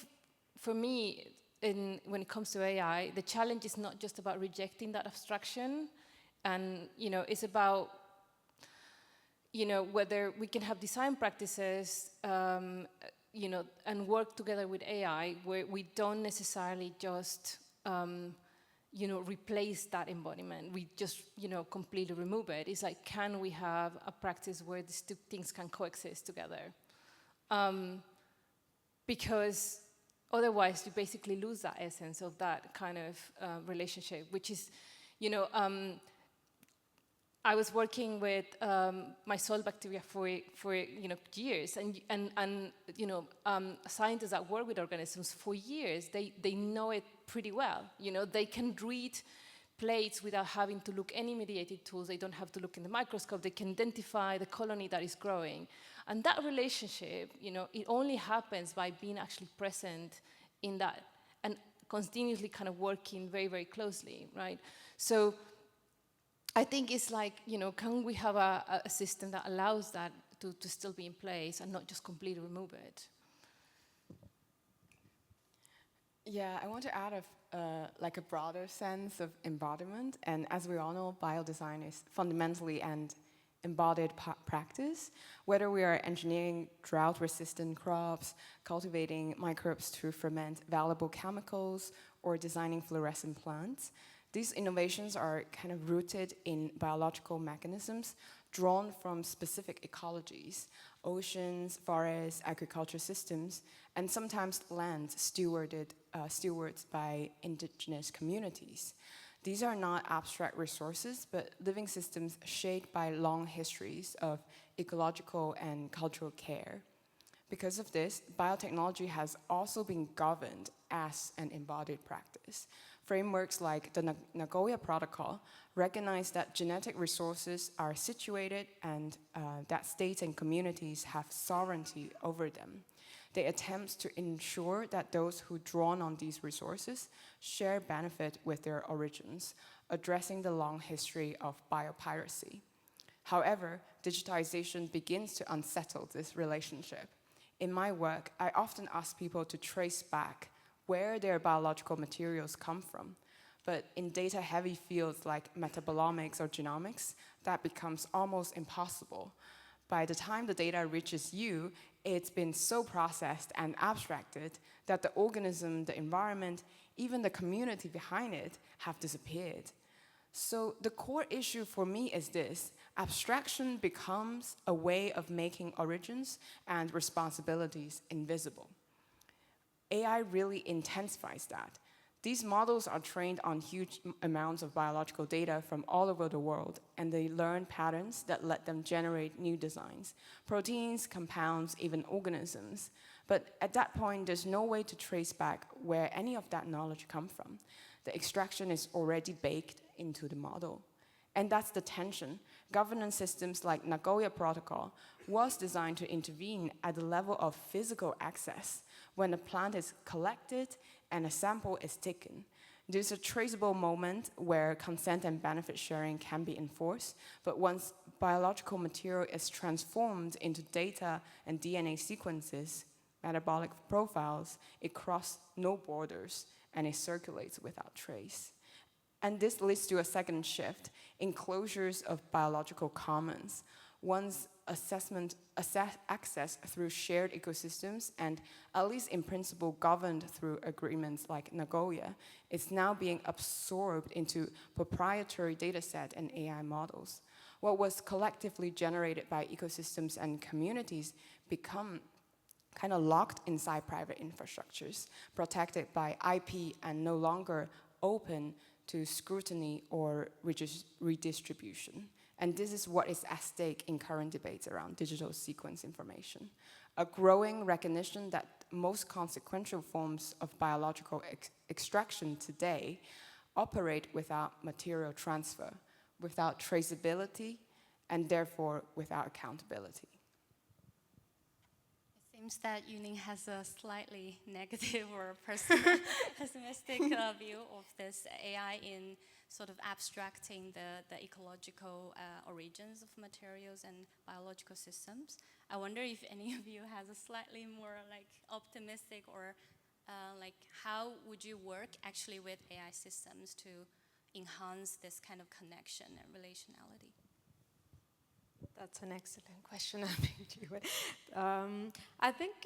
for me, when it comes to AI, the challenge is not just about rejecting that abstraction, and it's about whether we can have design practices, and work together with AI, where we don't necessarily just replace that embodiment. We just completely remove it. It's like, can we have a practice where these two things can coexist together? Because otherwise, you basically lose that essence of that kind of relationship, which is, I was working with my soil bacteria for years, and scientists that work with organisms for years, they know it pretty well. They can read plates without having to look any mediated tools. They don't have to look in the microscope. They can identify the colony that is growing. And that relationship, it only happens by being actually present in that and continuously kind of working very, very closely, right? So I think it's like, can we have a system that allows that to still be in place and not just completely remove it? Yeah, I want to add a broader sense of embodiment. And as we all know, biodesign is fundamentally an embodied practice. Whether we are engineering drought-resistant crops, cultivating microbes to ferment valuable chemicals, or designing fluorescent plants, these innovations are kind of rooted in biological mechanisms drawn from specific ecologies, oceans, forests, agriculture systems, and sometimes land stewards by indigenous communities. These are not abstract resources, but living systems shaped by long histories of ecological and cultural care. Because of this, biotechnology has also been governed as an embodied practice. Frameworks like the Nagoya Protocol recognize that genetic resources are situated and that states and communities have sovereignty over them. They attempt to ensure that those who draw on these resources share benefit with their origins, addressing the long history of biopiracy. However, digitization begins to unsettle this relationship. In my work, I often ask people to trace back where their biological materials come from. But in data-heavy fields like metabolomics or genomics, that becomes almost impossible. By the time the data reaches you, it's been so processed and abstracted that the organism, the environment, even the community behind it have disappeared. So the core issue for me is this: abstraction becomes a way of making origins and responsibilities invisible. AI really intensifies that. These models are trained on huge amounts of biological data from all over the world, and they learn patterns that let them generate new designs, proteins, compounds, even organisms. But at that point, there's no way to trace back where any of that knowledge comes from. The extraction is already baked into the model. And that's the tension. Governance systems like Nagoya Protocol was designed to intervene at the level of physical access when a plant is collected and a sample is taken. There's a traceable moment where consent and benefit sharing can be enforced, but once biological material is transformed into data and DNA sequences, metabolic profiles, it crosses no borders and it circulates without trace. And this leads to a second shift: enclosures of biological commons. One's access through shared ecosystems and, at least in principle, governed through agreements like Nagoya, is now being absorbed into proprietary dataset and AI models. What was collectively generated by ecosystems and communities become kind of locked inside private infrastructures, protected by IP and no longer open to scrutiny or redistribution. And this is what is at stake in current debates around digital sequence information. A growing recognition that most consequential forms of biological extraction today operate without material transfer, without traceability, and therefore without accountability. seems that Yuning has a slightly negative or pessimistic view of this AI in sort of abstracting the ecological origins of materials and biological systems. I wonder if any of you has a slightly more like optimistic or like how would you work actually with AI systems to enhance this kind of connection and relationality? That's an excellent question. I think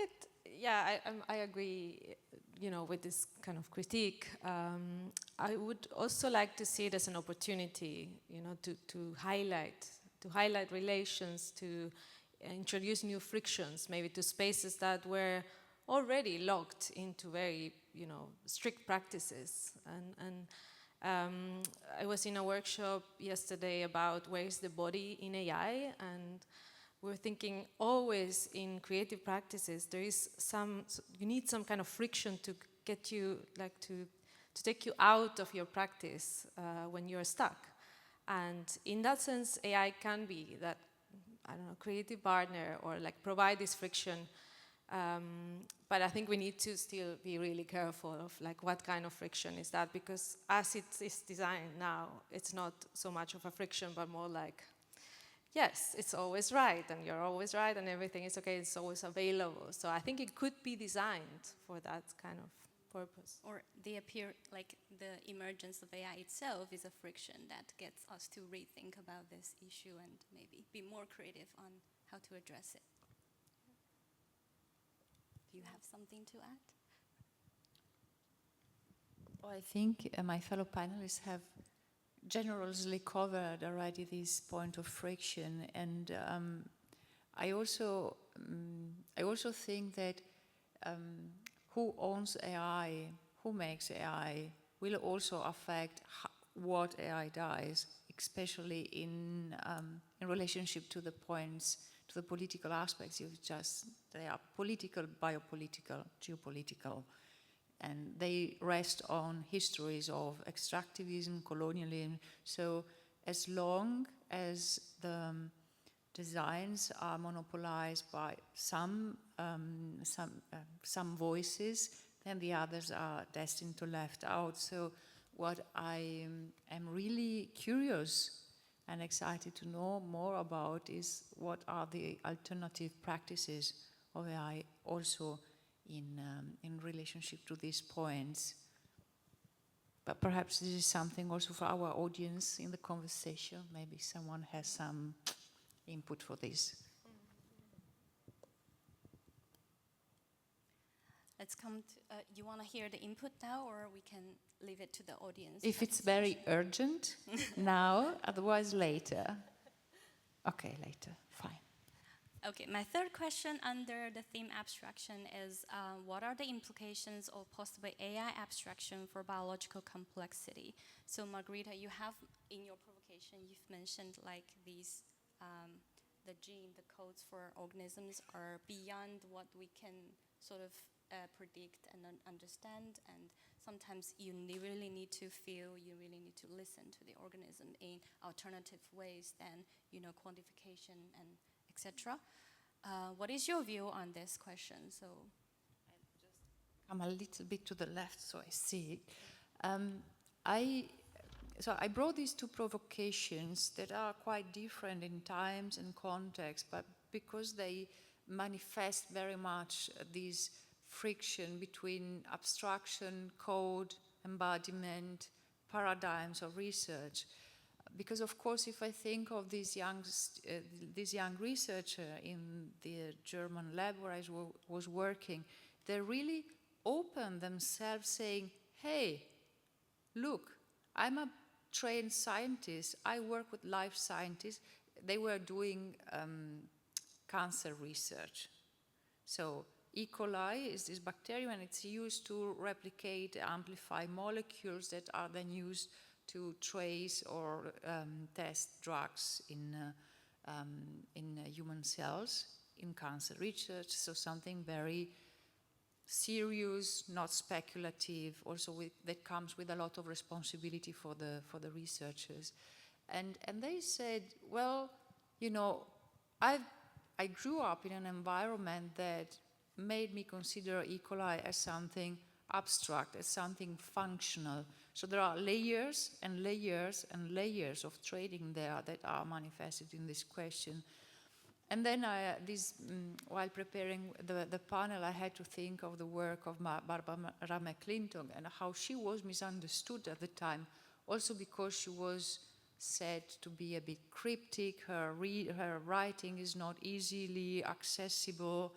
I agree, with this kind of critique. I would also like to see it as an opportunity, to highlight relations, to introduce new frictions, maybe to spaces that were already locked into very, strict practices. And I was in a workshop yesterday about where is the body in AI, and we're thinking always in creative practices there is you need some kind of friction to get you, like to take you out of your practice when you're stuck. And in that sense, AI can be that, creative partner, or like provide this friction. But I think we need to still be really careful of like what kind of friction is that, because as it is designed now, it's not so much of a friction, but more like, yes, it's always right, and you're always right, and everything is okay, it's always available. So I think it could be designed for that kind of purpose. Or the emergence of AI itself is a friction that gets us to rethink about this issue and maybe be more creative on how to address it. Do you have something to add? Well, I think my fellow panelists have generously covered already this point of friction, and I also think that who owns AI, who makes AI, will also affect what AI does, especially in relationship to the points, to the political aspects they are political, biopolitical, geopolitical, and they rest on histories of extractivism, colonialism. So as long as the designs are monopolized by some voices, then the others are destined to left out. So what I am really curious and excited to know more about is what are the alternative practices of AI also in relationship to these points. But perhaps this is something also for our audience in the conversation. Maybe someone has some input for this. Let's come to, you want to hear the input now, or we can leave it to the audience? If it's very urgent, now, otherwise later. Okay, later, fine. Okay, my third question under the theme abstraction is, what are the implications of possible AI abstraction for biological complexity? So Margarita, you have in your provocation, you've mentioned like these, the gene, the codes for organisms are beyond what we can sort of predict and understand, and sometimes you really need to feel, you really need to listen to the organism in alternative ways than, quantification and etc. What is your view on this question? So I'm a little bit to the left, so I see it. So I brought these two provocations that are quite different in times and context, but because they manifest very much this friction between abstraction, code, embodiment, paradigms of research. Because of course, if I think of this young researcher in the German lab where I was working, they really opened themselves saying, hey, look, I'm a trained scientist, I work with life scientists. They were doing cancer research. So E. coli is this bacterium, and it's used to replicate, amplify molecules that are then used to trace or test drugs in human cells in cancer research. So something very serious, not speculative, also that comes with a lot of responsibility for the researchers. And they said, well, I grew up in an environment that made me consider E. coli as something abstract, as something functional. So there are layers and layers and layers of trading there that are manifested in this question. And then while preparing the panel, I had to think of the work of Barbara McClintock and how she was misunderstood at the time, also because she was said to be a bit cryptic, her writing is not easily accessible,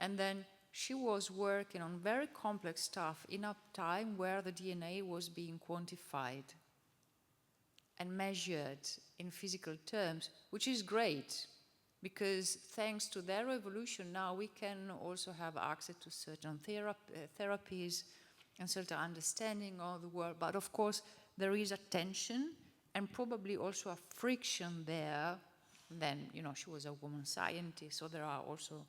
and then she was working on very complex stuff in a time where the DNA was being quantified and measured in physical terms, which is great, because thanks to their evolution now we can also have access to certain therapies and certain understanding of the world. But of course there is a tension and probably also a friction there. Then, you know, she was a woman scientist, so there are also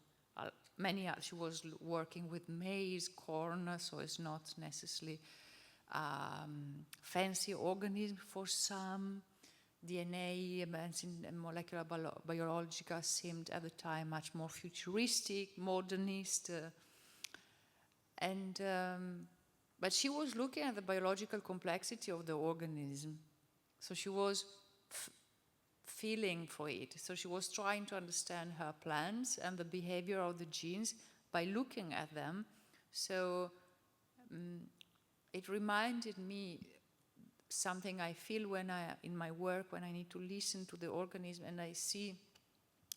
many, she was working with maize, corn, so it's not necessarily fancy organism for some. DNA and molecular biologica seemed at the time much more futuristic, modernist, but she was looking at the biological complexity of the organism. So she was feeling for it. So she was trying to understand her plants and the behavior of the genes by looking at them. So it reminded me something I feel when in my work, when I need to listen to the organism and I see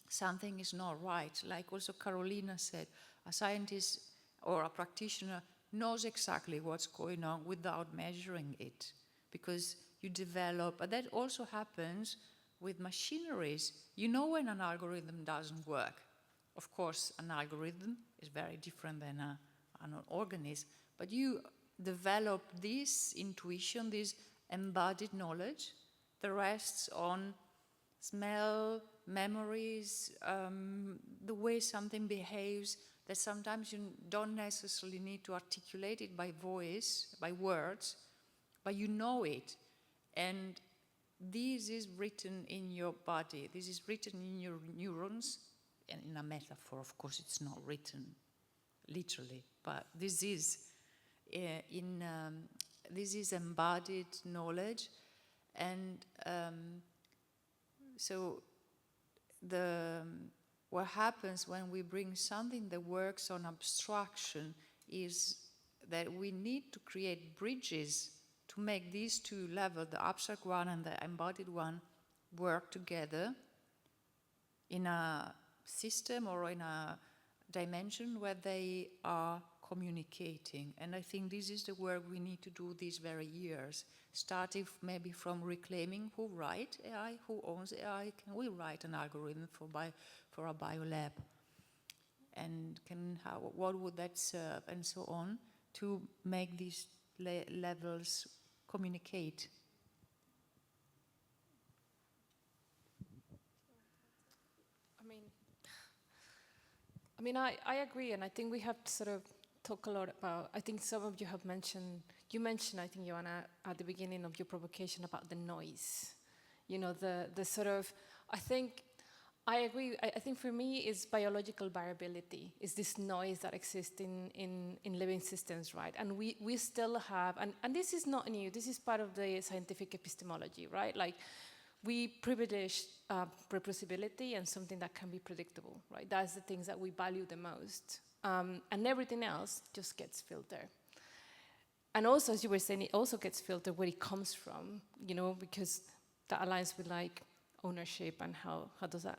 something is not right. Like also Carolina said, a scientist or a practitioner knows exactly what's going on without measuring it, because you develop, but that also happens with machineries. You know when an algorithm doesn't work. Of course, an algorithm is very different than an organism, but you develop this intuition, this embodied knowledge that rests on smell, memories, the way something behaves, that sometimes you don't necessarily need to articulate it by voice, by words, but you know it. And this is written in your body, this is written in your neurons, and in a metaphor, of course, it's not written literally, but this is this is embodied knowledge. And so what happens when we bring something that works on abstraction is that we need to create bridges to make these two levels, the abstract one and the embodied one, work together in a system or in a dimension where they are communicating. And I think this is the work we need to do these very years, starting maybe from reclaiming who writes AI, who owns AI, can we write an algorithm for a biolab? And what would that serve, and so on, to make these levels communicate. I agree, and I think we have to sort of talk a lot about, I think some of you have mentioned, I think, Joanna, at the beginning of your provocation about the noise. You know, the sort of, I agree, I think for me it's biological variability, is this noise that exists in living systems, right? And we still have, and this is not new, this is part of the scientific epistemology, right? Like, we privilege reproducibility and something that can be predictable, right? That's the things that we value the most. And everything else just gets filtered. And also, as you were saying, it also gets filtered where it comes from, you know, because that aligns with like ownership and how does that.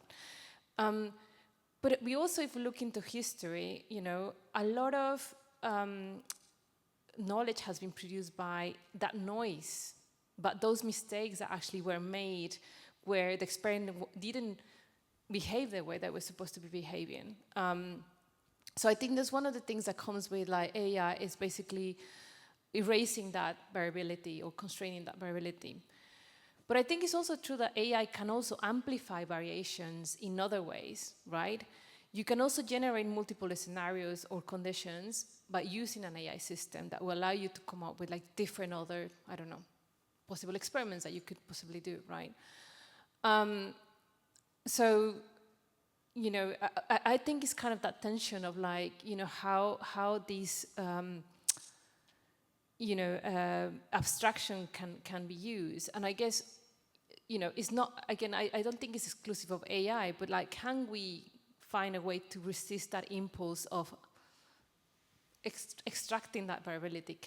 But we also, if we look into history, you know, a lot of knowledge has been produced by that noise. But those mistakes that actually were made where the experiment didn't behave the way that we're supposed to be behaving. So I think that's one of the things that comes with like AI is basically erasing that variability or constraining that variability. But I think it's also true that AI can also amplify variations in other ways, right? You can also generate multiple scenarios or conditions by using an AI system that will allow you to come up with like different other, I don't know, possible experiments that you could possibly do, right? So you know, I think it's kind of that tension of like, you know, how these, you know, abstraction can be used. And I guess, you know, it's not, again, I don't think it's exclusive of AI, but like, can we find a way to resist that impulse of extracting that variability?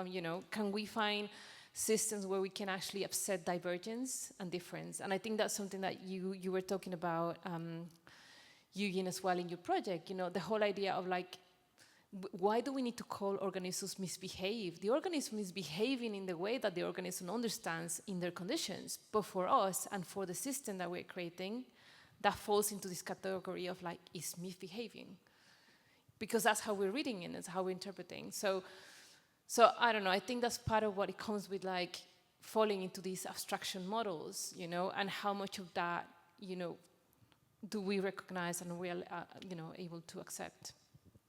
You know, can we find systems where we can actually upset divergence and difference? And I think that's something that you were talking about, Eugene, as well in your project. You know, the whole idea of like, why do we need to call organisms misbehave? The organism is behaving in the way that the organism understands in their conditions. But for us and for the system that we're creating, that falls into this category of like, is misbehaving? Because that's how we're reading it, it's how we're interpreting. So I don't know, I think that's part of what it comes with, like falling into these abstraction models, you know, and how much of that, you know, do we recognize and we are, you know, able to accept?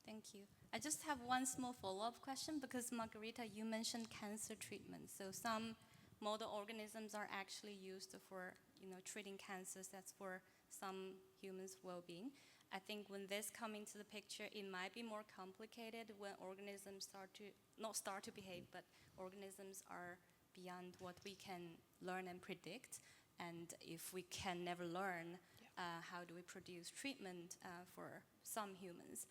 Thank you. I just have one small follow-up question, because Margarita, you mentioned cancer treatment. So some model organisms are actually used for, you know, treating cancers. That's for some humans' well-being. I think when this come into the picture, it might be more complicated when organisms not start to behave, but organisms are beyond what we can learn and predict. And if we can never learn, how do we produce treatment for some humans?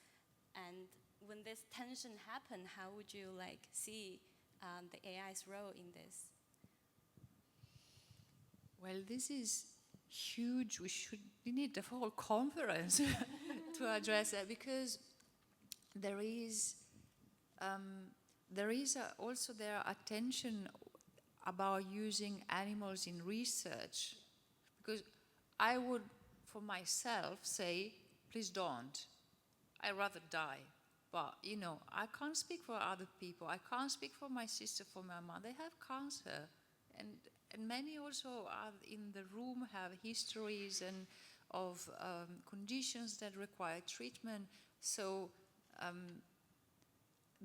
And when this tension happen, how would you like see the AI's role in this? Well, this is huge. We need a whole conference to address that, because there is also their attention about using animals in research. Because I would, for myself, say, please don't. I'd rather die. But, you know, I can't speak for other people. I can't speak for my sister, for my mom. They have cancer. And many also are in the room have histories and of conditions that require treatment. So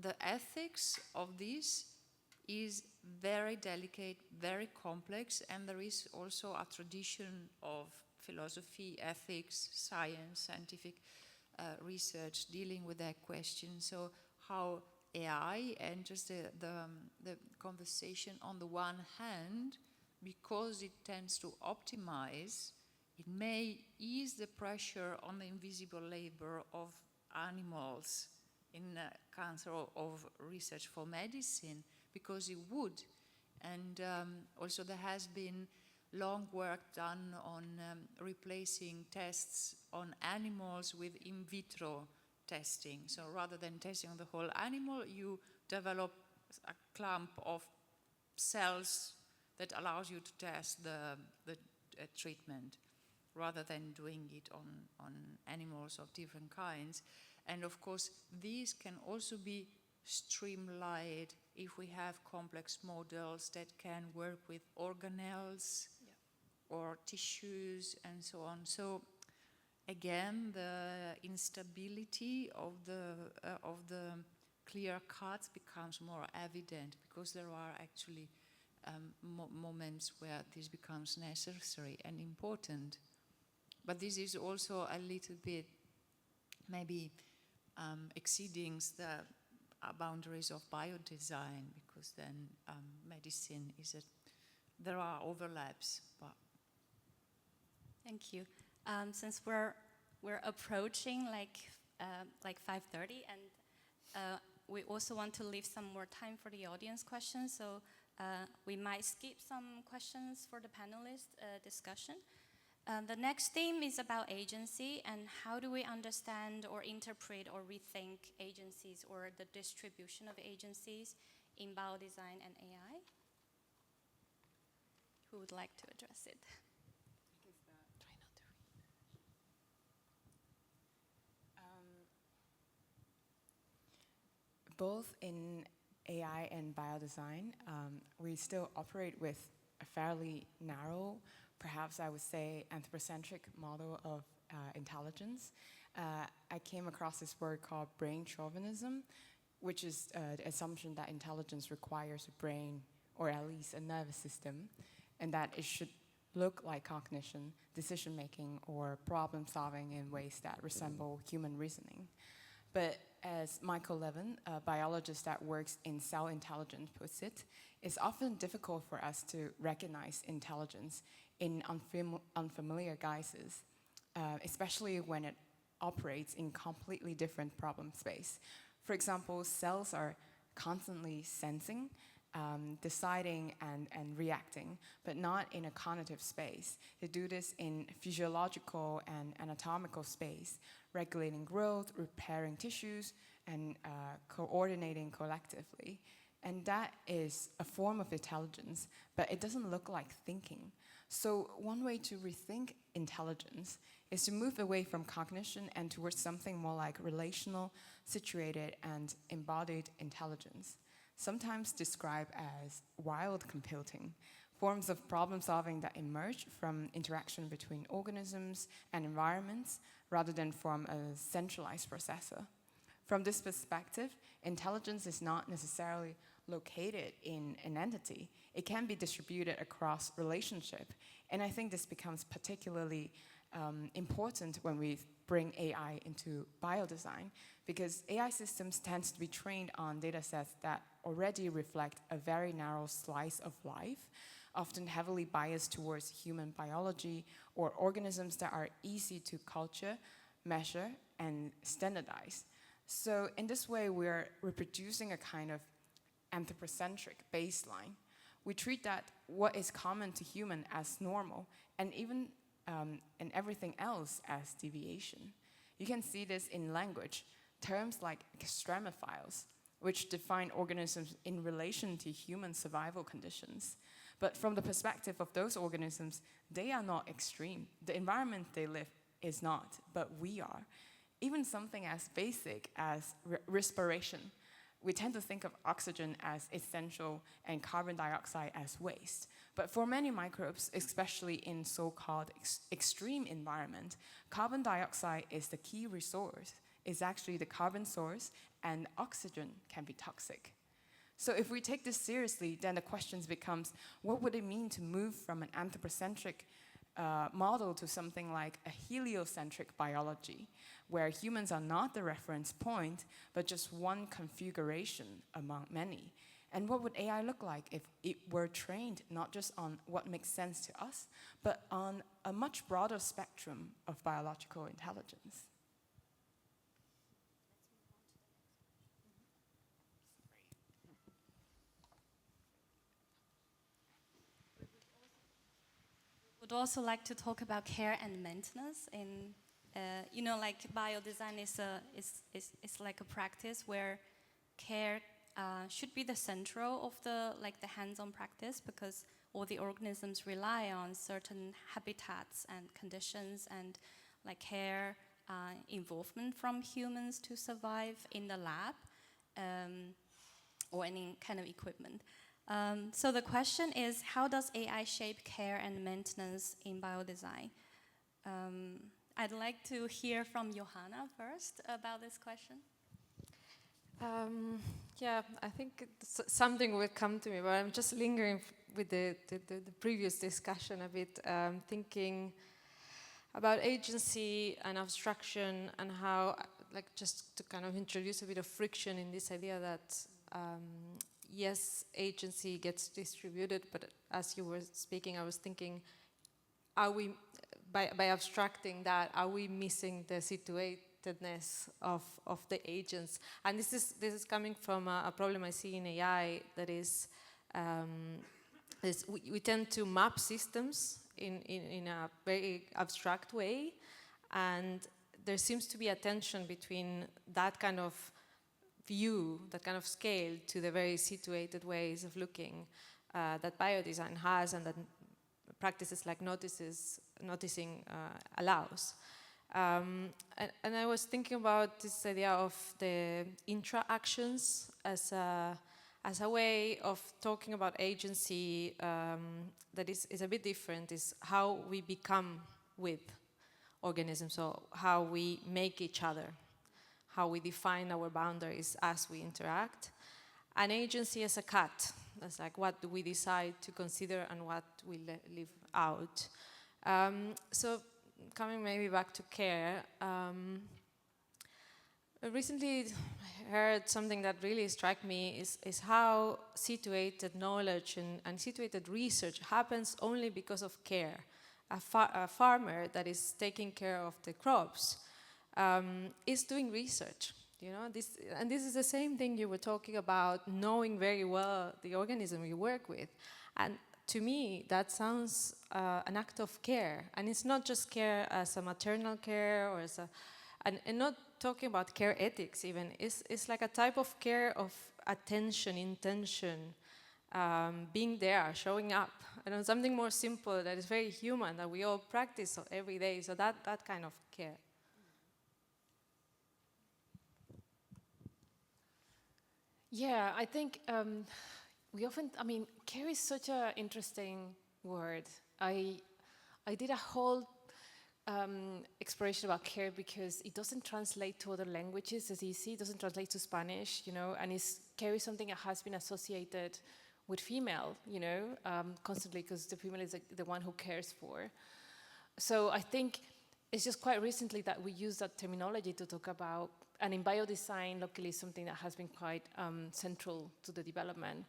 the ethics of this is very delicate, very complex, and there is also a tradition of philosophy, ethics, science, scientific research dealing with that question. So how AI enters the conversation on the one hand, because it tends to optimize, it may ease the pressure on the invisible labor of animals in cancer or of research for medicine, because it would. And also there has been long work done on replacing tests on animals with in vitro testing. So rather than testing on the whole animal, you develop a clump of cells that allows you to test the treatment, rather than doing it on animals of different kinds. And of course, these can also be streamlined if we have complex models that can work with organelles or tissues and so on. So again, the instability of the clear cuts becomes more evident, because there are actually moments where this becomes necessary and important. But this is also a little bit maybe exceeding the boundaries of biodesign, because then medicine is there are overlaps. But Thank you. Since we're approaching like 5:30, and we also want to leave some more time for the audience questions, so we might skip some questions for the panelist discussion. The next theme is about agency, and how do we understand or interpret or rethink agencies, or the distribution of agencies in biodesign and AI? Who would like to address it? Both in AI and biodesign, we still operate with a fairly narrow, perhaps I would say anthropocentric model of intelligence. I came across this word called brain chauvinism, which is the assumption that intelligence requires a brain, or at least a nervous system, and that it should look like cognition, decision making, or problem solving in ways that resemble human reasoning. But as Michael Levin, a biologist that works in cell intelligence, puts it, it's often difficult for us to recognize intelligence in unfamiliar guises, especially when it operates in completely different problem space. For example, cells are constantly sensing, deciding and reacting, but not in a cognitive space. They do this in physiological and anatomical space, regulating growth, repairing tissues, and coordinating collectively. And that is a form of intelligence, but it doesn't look like thinking. So one way to rethink intelligence is to move away from cognition and towards something more like relational, situated, and embodied intelligence, sometimes described as wild computing, forms of problem solving that emerge from interaction between organisms and environments rather than from a centralized processor. From this perspective, intelligence is not necessarily located in an entity. It can be distributed across relationship. And I think this becomes particularly important when we bring AI into biodesign, because AI systems tend to be trained on data sets that already reflect a very narrow slice of life, often heavily biased towards human biology or organisms that are easy to culture, measure, and standardize. So in this way, we're reproducing a kind of anthropocentric baseline. We treat that what is common to human as normal, and even and everything else as deviation. You can see this in language. Terms like extremophiles, which define organisms in relation to human survival conditions. But from the perspective of those organisms, they are not extreme. The environment they live is not, but we are. Even something as basic as respiration. We tend to think of oxygen as essential and carbon dioxide as waste. But for many microbes, especially in so-called extreme environment, carbon dioxide is the key resource. It's actually the carbon source, and oxygen can be toxic. So if we take this seriously, then the question becomes, what would it mean to move from an anthropocentric model to something like a heliocentric biology, where humans are not the reference point, but just one configuration among many? And what would AI look like if it were trained not just on what makes sense to us, but on a much broader spectrum of biological intelligence? Would also like to talk about care and maintenance. In like biodesign is like a practice where care should be the central of the hands-on practice, because all the organisms rely on certain habitats and conditions and like care involvement from humans to survive in the lab or any kind of equipment. So the question is, how does AI shape care and maintenance in biodesign? I'd like to hear from Johanna first about this question. Yeah, I think something will come to me, but I'm just lingering with the previous discussion a bit, thinking about agency and abstraction and how, just to kind of introduce a bit of friction in this idea that yes, agency gets distributed, but as you were speaking, I was thinking, are we, by abstracting that, are we missing the situatedness of the agents? And this is coming from a problem I see in AI, that is we tend to map systems in a very abstract way, and there seems to be a tension between that kind of view, that kind of scale, to the very situated ways of looking that biodesign has, and that practices like noticing allows. And I was thinking about this idea of the intra-actions as a way of talking about agency that is a bit different, is how we become with organisms, so how we make each other, how we define our boundaries as we interact. And agency as a cut, It's like, what do we decide to consider and what we leave out? So coming maybe back to care, recently I heard something that really struck me is how situated knowledge and situated research happens only because of care. A farmer that is taking care of the crops is doing research. You know, this is the same thing you were talking about, knowing very well the organism you work with. And to me, that sounds an act of care. And it's not just care as a maternal care or as a, and not talking about care ethics even. It's like a type of care of attention, intention, being there, showing up. You know, something more simple that is very human that we all practice every day. So that kind of care. Yeah, I think we often, I mean, care is such an interesting word. I did a whole exploration about care because it doesn't translate to other languages as easy. It doesn't translate to Spanish, you know, and care is something that has been associated with female, you know, constantly, because the female is the one who cares for. So I think it's just quite recently that we use that terminology to talk about, and in biodesign, luckily, something that has been quite central to the development.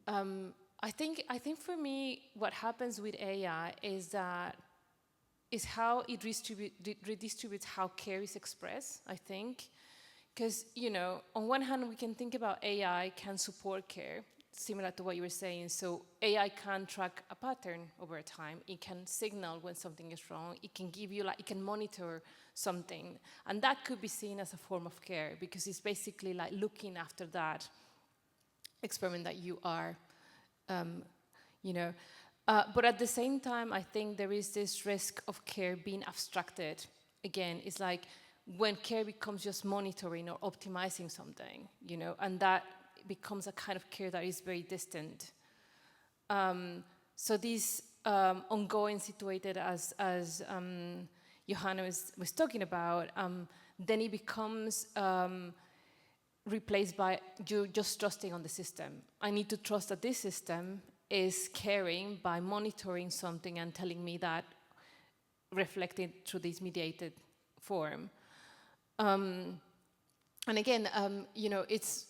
I think for me, what happens with AI is how it redistributes how care is expressed, I think. Because, you know, on one hand, we can think about AI can support care, similar to what you were saying. So AI can track a pattern over time. It can signal when something is wrong. It can give you, like, it can monitor something. And that could be seen as a form of care because it's basically like looking after that experiment that you are, you know. But at the same time, I think there is this risk of care being abstracted. Again, it's like when care becomes just monitoring or optimizing something, you know, and that becomes a kind of care that is very distant. So this ongoing situated as Johanna was talking about, then it becomes replaced by you just trusting on the system. I need to trust that this system is caring by monitoring something and telling me that reflected through this mediated form. And again, you know, it's,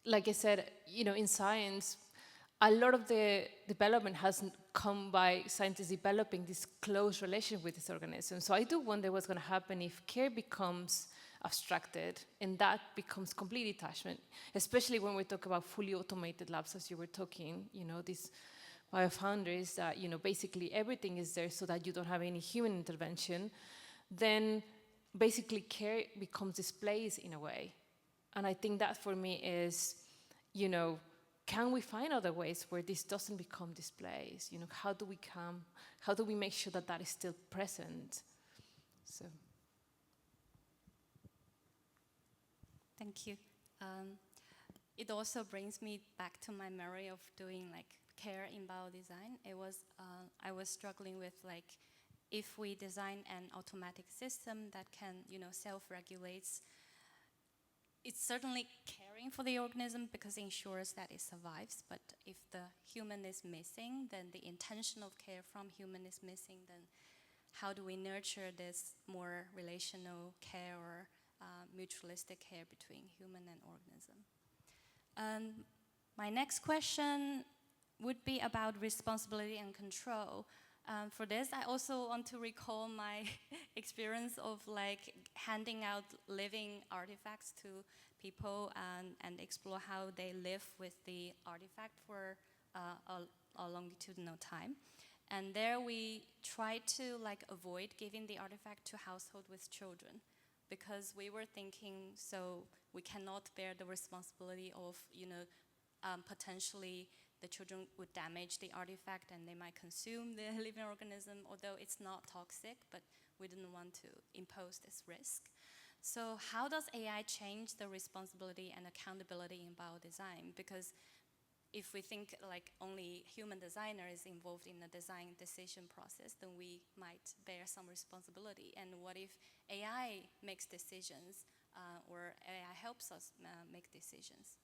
like I said, you know, in science, a lot of the development has come by scientists developing this close relationship with this organism. So I do wonder what's going to happen if care becomes abstracted and that becomes complete detachment, especially when we talk about fully automated labs, as you were talking, you know, these biofoundries that, you know, basically everything is there so that you don't have any human intervention, then basically care becomes displaced in a way. And I think that for me is, you know, can we find other ways where this doesn't become displaced? You know, how do we make sure that that is still present? So. Thank you. It also brings me back to my memory of doing like care in biodesign. I was struggling with like, if we design an automatic system that can, you know, self-regulates, it's certainly caring for the organism because it ensures that it survives. But if the human is missing, then the intention of care from human is missing, then how do we nurture this more relational care or mutualistic care between human and organism? My next question would be about responsibility and control. For this, I also want to recall my experience of like handing out living artifacts to people and explore how they live with the artifact for a longitudinal time. And there we try to like avoid giving the artifact to household with children because we were thinking, so we cannot bear the responsibility of, you know, potentially the children would damage the artifact and they might consume the living organism, although it's not toxic, but we didn't want to impose this risk. So how does AI change the responsibility and accountability in biodesign? Because if we think like only human designer is involved in the design decision process, then we might bear some responsibility. And what if AI makes decisions or AI helps us make decisions?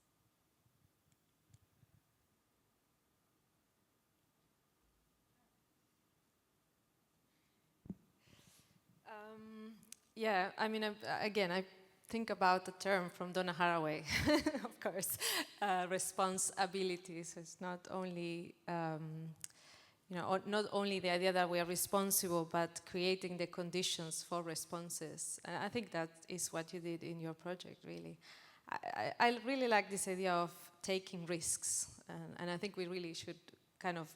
Yeah, I mean, again, I think about the term from Donna Haraway, of course, responsibility. So it's not only, not only the idea that we are responsible, but creating the conditions for responses. And I think that is what you did in your project, really. I really like this idea of taking risks, and I think we really should kind of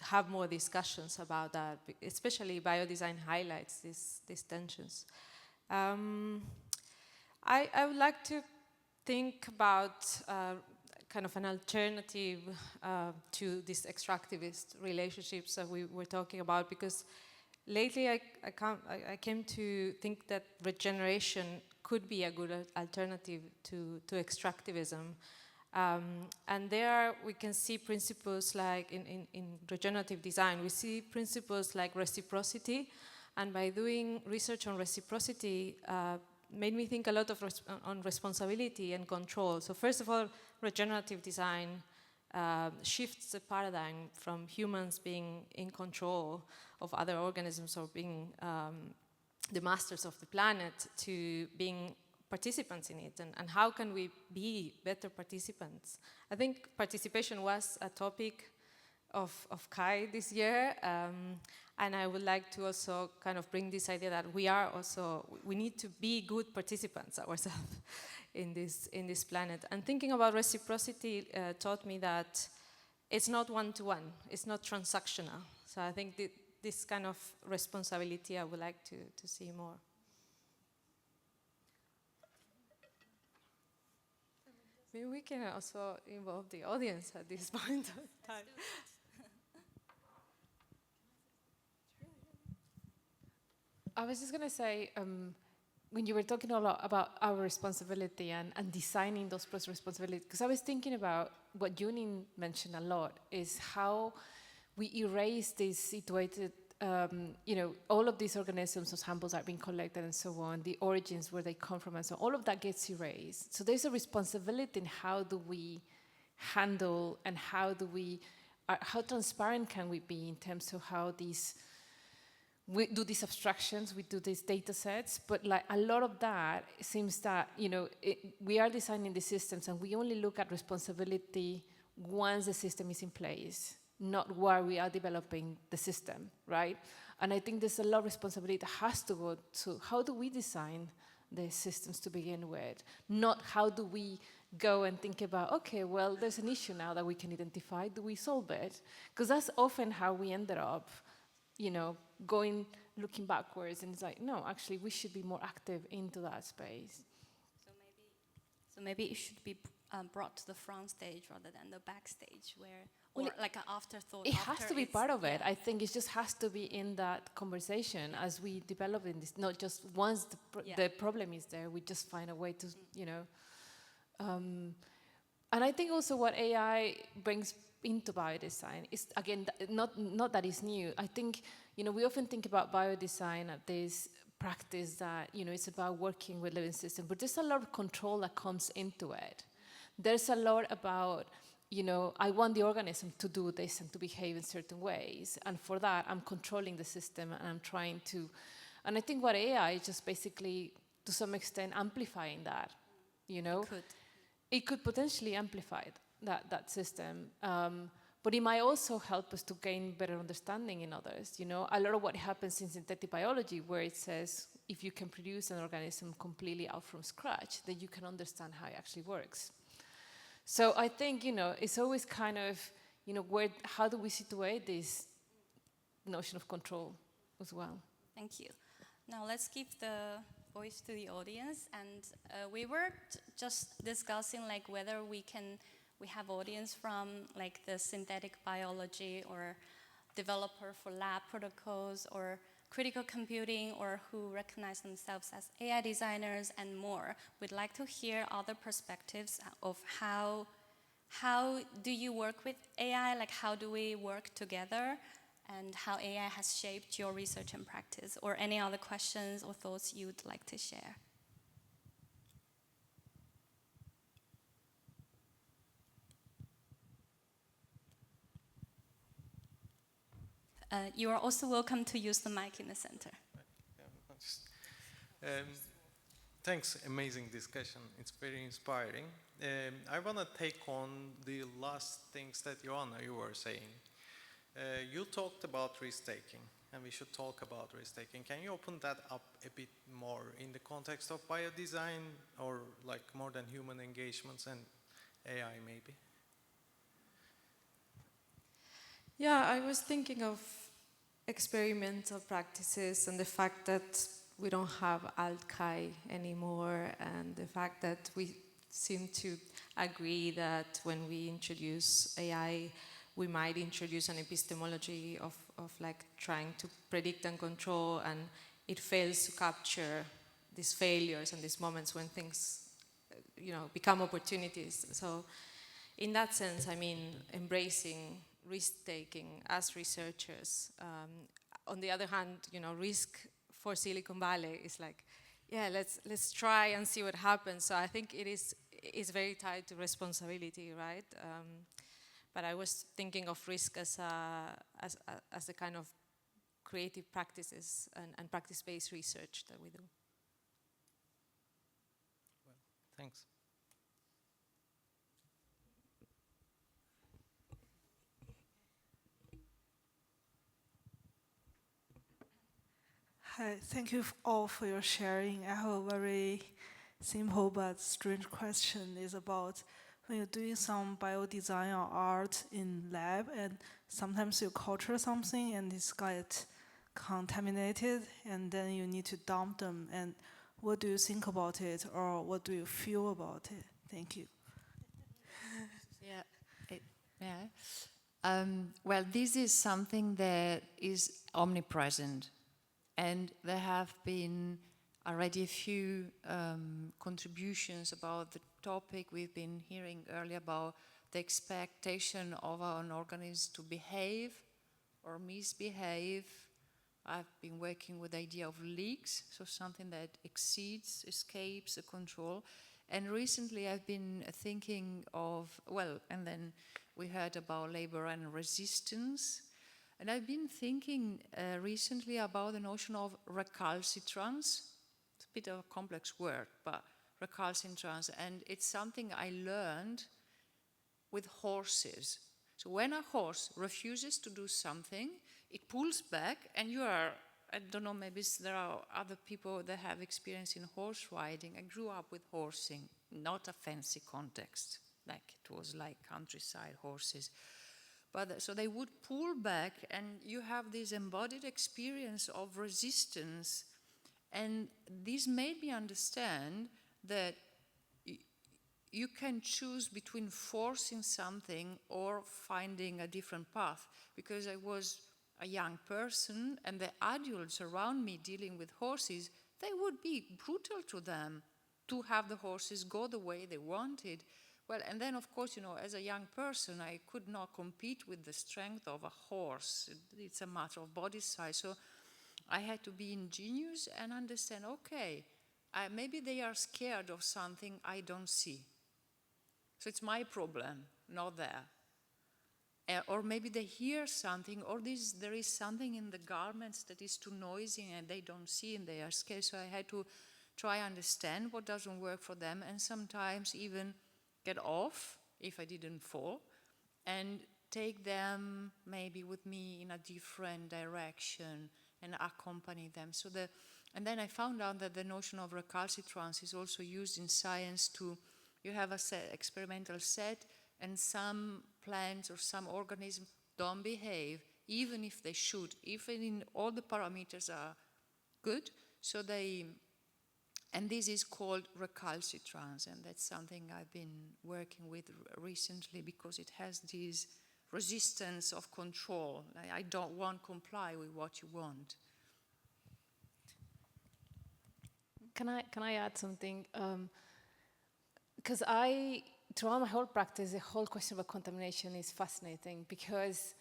have more discussions about that, especially biodesign highlights these tensions. I would like to think about kind of an alternative to these extractivist relationships that we were talking about, because lately I came to think that regeneration could be a good alternative to extractivism. And there we can see principles like in regenerative design, we see principles like reciprocity, and by doing research on reciprocity, made me think a lot of on responsibility and control. So first of all, regenerative design shifts the paradigm from humans being in control of other organisms or being the masters of the planet to being participants in it, and how can we be better participants? I think participation was a topic of Kai this year, and I would like to also kind of bring this idea that we need to be good participants ourselves in this planet. And thinking about reciprocity taught me that it's not one-to-one, it's not transactional. So I think this kind of responsibility I would like to see more. Maybe we can also involve the audience at this point of time. I was just going to say, when you were talking a lot about our responsibility and designing those responsibilities, because I was thinking about what Yunin mentioned a lot, is how we erase this situated, all of these organisms, those samples are being collected and so on, the origins, where they come from and so on, all of that gets erased. So there's a responsibility in how do we handle and how transparent can we be in terms of how we do these abstractions, we do these data sets, but like a lot of that, it seems that, we are designing the systems and we only look at responsibility once the system is in place, not while we are developing the system, right? And I think there's a lot of responsibility that has to go to how do we design the systems to begin with, not how do we go and think about, okay, well, there's an issue now that we can identify, do we solve it? Because that's often how we ended up, looking backwards, and it's like, no, actually, we should be more active into that space. So maybe it should be brought to the front stage rather than the backstage, like an afterthought. It has to be part of it. I think it just has to be in that conversation as we develop in this. Not just once the problem is there, we just find a way to, And I think also what AI brings into biodesign is, again, not that it's new. I think, we often think about biodesign at this practice that, it's about working with living systems, but there's a lot of control that comes into it. There's a lot about, I want the organism to do this and to behave in certain ways, and for that, I'm controlling the system and I'm trying to, and I think what AI is just basically, to some extent, amplifying that, It could potentially amplify that system. But it might also help us to gain better understanding in others. A lot of what happens in synthetic biology, where it says if you can produce an organism completely out from scratch, then you can understand how it actually works. So I think, it's always kind of, how do we situate this notion of control as well? Thank you. Now let's give the voice to the audience, and we were just discussing whether we have audience from the synthetic biology or developer for lab protocols or critical computing, or who recognize themselves as AI designers and more. We'd like to hear other perspectives of how do you work with AI, how do we work together, and how AI has shaped your research and practice, or any other questions or thoughts you'd like to share. You are also welcome to use the mic in the center. Um, Thanks, amazing discussion. It's very inspiring. I want to take on the last things that Joanna, you were saying. You talked about risk-taking, and we should talk about risk-taking. Can you open that up a bit more in the context of biodesign or like more than human engagements and AI maybe? Yeah, I was thinking of experimental practices and the fact that we don't have AltChi anymore, and the fact that we seem to agree that when we introduce AI, we might introduce an epistemology of like trying to predict and control, and it fails to capture these failures and these moments when things, become opportunities. So in that sense, I mean, embracing risk-taking as researchers. On the other hand, risk for Silicon Valley is like, yeah, let's try and see what happens. So I think it's very tied to responsibility, right? But I was thinking of risk as a kind of creative practices and practice-based research that we do. Well, thanks. Hi, thank you all for your sharing. I have a very simple but strange question. Is about when you're doing some biodesign or art in lab, and sometimes you culture something and it's got contaminated, and then you need to dump them. And what do you think about it, or what do you feel about it? Thank you. Well, this is something that is omnipresent. And there have been already a few contributions about the topic. We've been hearing earlier about the expectation of an organism to behave or misbehave. I've been working with the idea of leaks, so something that escapes the control. And recently I've been thinking of, and then we heard about labor and resistance. And I've been thinking recently about the notion of recalcitrance. It's a bit of a complex word, but recalcitrance. And it's something I learned with horses. So when a horse refuses to do something, it pulls back, and you are, I don't know, maybe there are other people that have experience in horse riding. I grew up with horsing, not a fancy context, like it was like countryside horses. But so they would pull back, and you have this embodied experience of resistance. And this made me understand that you can choose between forcing something or finding a different path. Because I was a young person, and the adults around me dealing with horses, they would be brutal to them to have the horses go the way they wanted. Well, and then, of course, as a young person, I could not compete with the strength of a horse. It's a matter of body size. So I had to be ingenious and understand, okay, maybe they are scared of something I don't see. So it's my problem, not there. Or maybe they hear something, or there is something in the garments that is too noisy and they don't see and they are scared. So I had to try understand what doesn't work for them, and sometimes even get off if I didn't fall, and take them maybe with me in a different direction and accompany them. And then I found out that the notion of recalcitrance is also used in science you have a experimental set, and some plants or some organisms don't behave, even if they should, even in all the parameters are good, and this is called recalcitrance, and that's something I've been working with recently because it has this resistance of control. I don't want to comply with what you want. Can I add something? Because throughout my whole practice, the whole question about contamination is fascinating, because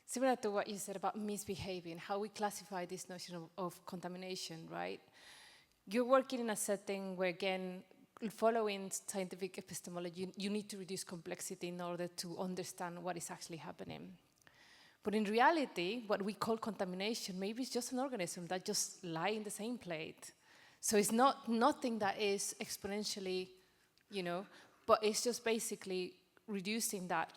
similar to what you said about misbehaving, how we classify this notion of contamination, right? You're working in a setting where, again, following scientific epistemology, you need to reduce complexity in order to understand what is actually happening. But in reality, what we call contamination, maybe it's just an organism that just lie in the same plate. So it's not nothing that is exponentially, you know, but it's just basically reducing that,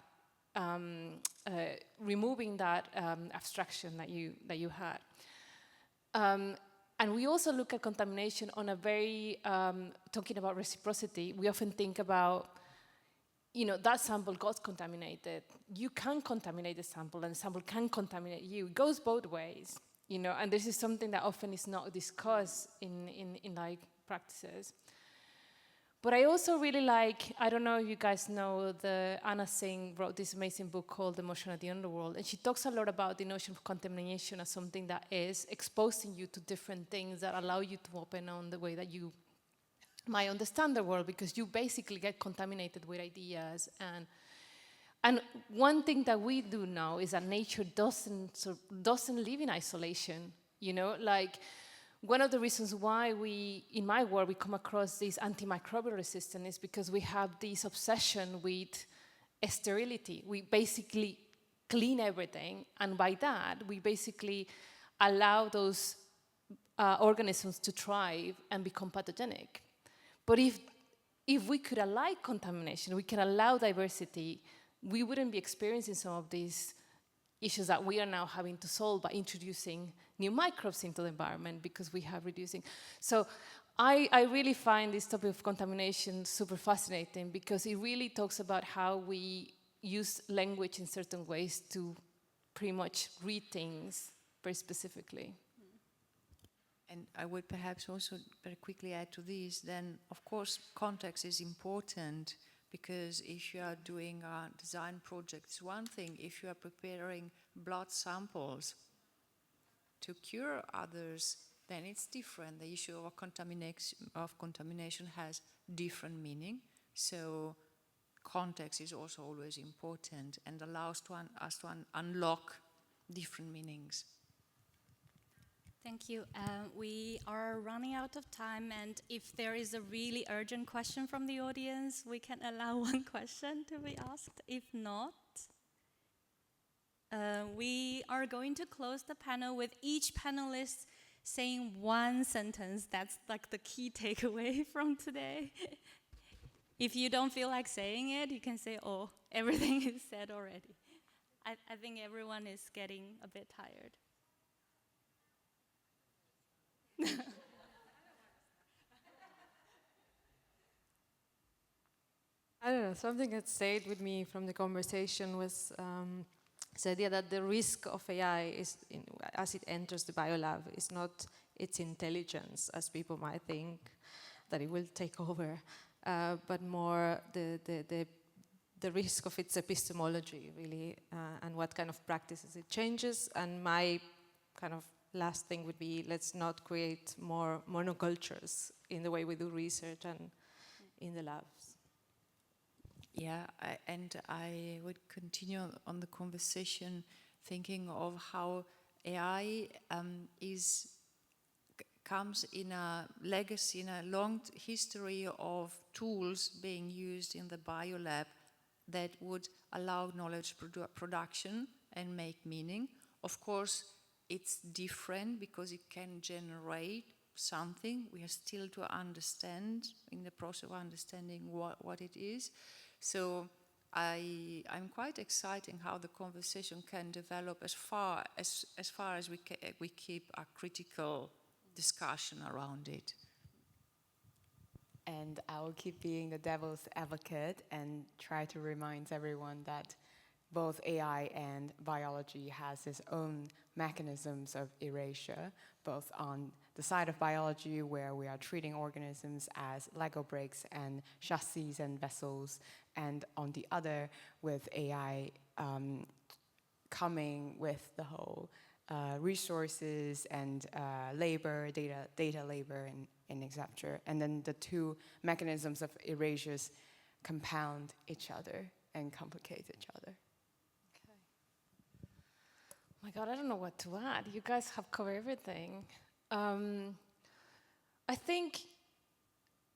removing that abstraction that you had. And we also look at contamination on a very, talking about reciprocity, we often think about, you know, that sample got contaminated. You can contaminate the sample and the sample can contaminate you. It goes both ways, you know, and this is something that often is not discussed in like practices. But I also really like, I don't know if you guys know, Anna Singh wrote this amazing book called The Motion of the Underworld, and she talks a lot about the notion of contamination as something that is exposing you to different things that allow you to open on the way that you might understand the world, because you basically get contaminated with ideas. And one thing that we do know is that nature doesn't live in isolation, you know, like, one of the reasons why in my work, we come across this antimicrobial resistance is because we have this obsession with sterility. We basically clean everything, and by that, we basically allow those organisms to thrive and become pathogenic. But if we could allow contamination, we can allow diversity, we wouldn't be experiencing some of these issues that we are now having to solve by introducing new microbes into the environment, because we have reducing. So I really find this topic of contamination super fascinating, because it really talks about how we use language in certain ways to pretty much read things very specifically. And I would perhaps also very quickly add to this, then of course context is important, because if you are doing a design project, it's one thing. If you are preparing blood samples to cure others, then it's different. The issue of contamination has different meaning. So context is also always important and allows us to unlock different meanings. Thank you. We are running out of time, and if there is a really urgent question from the audience, we can allow one question to be asked. If not, we are going to close the panel with each panelist saying one sentence. That's like the key takeaway from today. If you don't feel like saying it, you can say, oh, everything is said already. I think everyone is getting a bit tired. I don't know, something that stayed with me from the conversation was the idea that the risk of AI is, as it enters the biolab, is not its intelligence, as people might think, that it will take over, but more the risk of its epistemology, really, and what kind of practices it changes. And my kind of last thing would be, let's not create more monocultures in the way we do research and in the labs. Yeah, and I would continue on the conversation thinking of how AI comes in a legacy, in a long history of tools being used in the biolab that would allow knowledge production and make meaning. Of course, it's different because it can generate something. We are still to understand, in the process of understanding what it is. So I'm quite excited how the conversation can develop as far as we keep a critical discussion around it. And I will keep being the devil's advocate and try to remind everyone that both AI and biology has its own mechanisms of erasure, both on the side of biology, where we are treating organisms as Lego bricks and chassis and vessels, and on the other with AI coming with the whole resources and labor, data labor and etc. And then the two mechanisms of erasures compound each other and complicate each other. Okay. Oh my God, I don't know what to add. You guys have covered everything. I think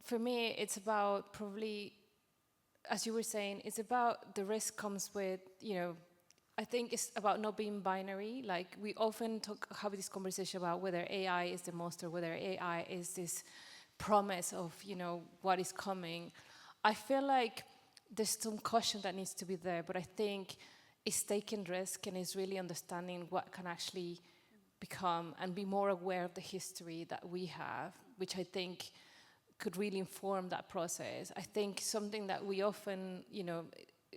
for me, it's about probably, as you were saying, it's about the risk comes with, you know, I think it's about not being binary. Like, we often have this conversation about whether AI is the monster, whether AI is this promise of, you know, what is coming. I feel like there's some caution that needs to be there, but I think it's taking risk and it's really understanding what can actually become and be more aware of the history that we have, which I think could really inform that process. I think something that we often, you know,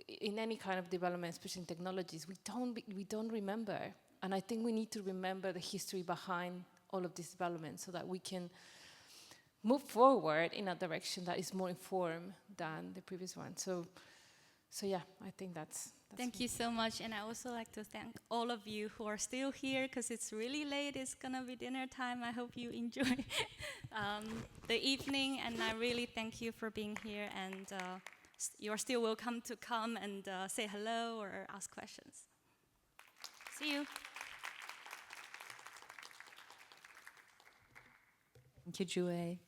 in any kind of development, especially in technologies, we don't remember. And I think we need to remember the history behind all of these developments so that we can move forward in a direction that is more informed than the previous one. So yeah, I think that's Thank you so much, and I also like to thank all of you who are still here, because it's really late, it's gonna be dinner time. I hope you enjoy the evening, and I really thank you for being here, and you're still welcome to come and say hello or ask questions. See you. Thank you, Jue.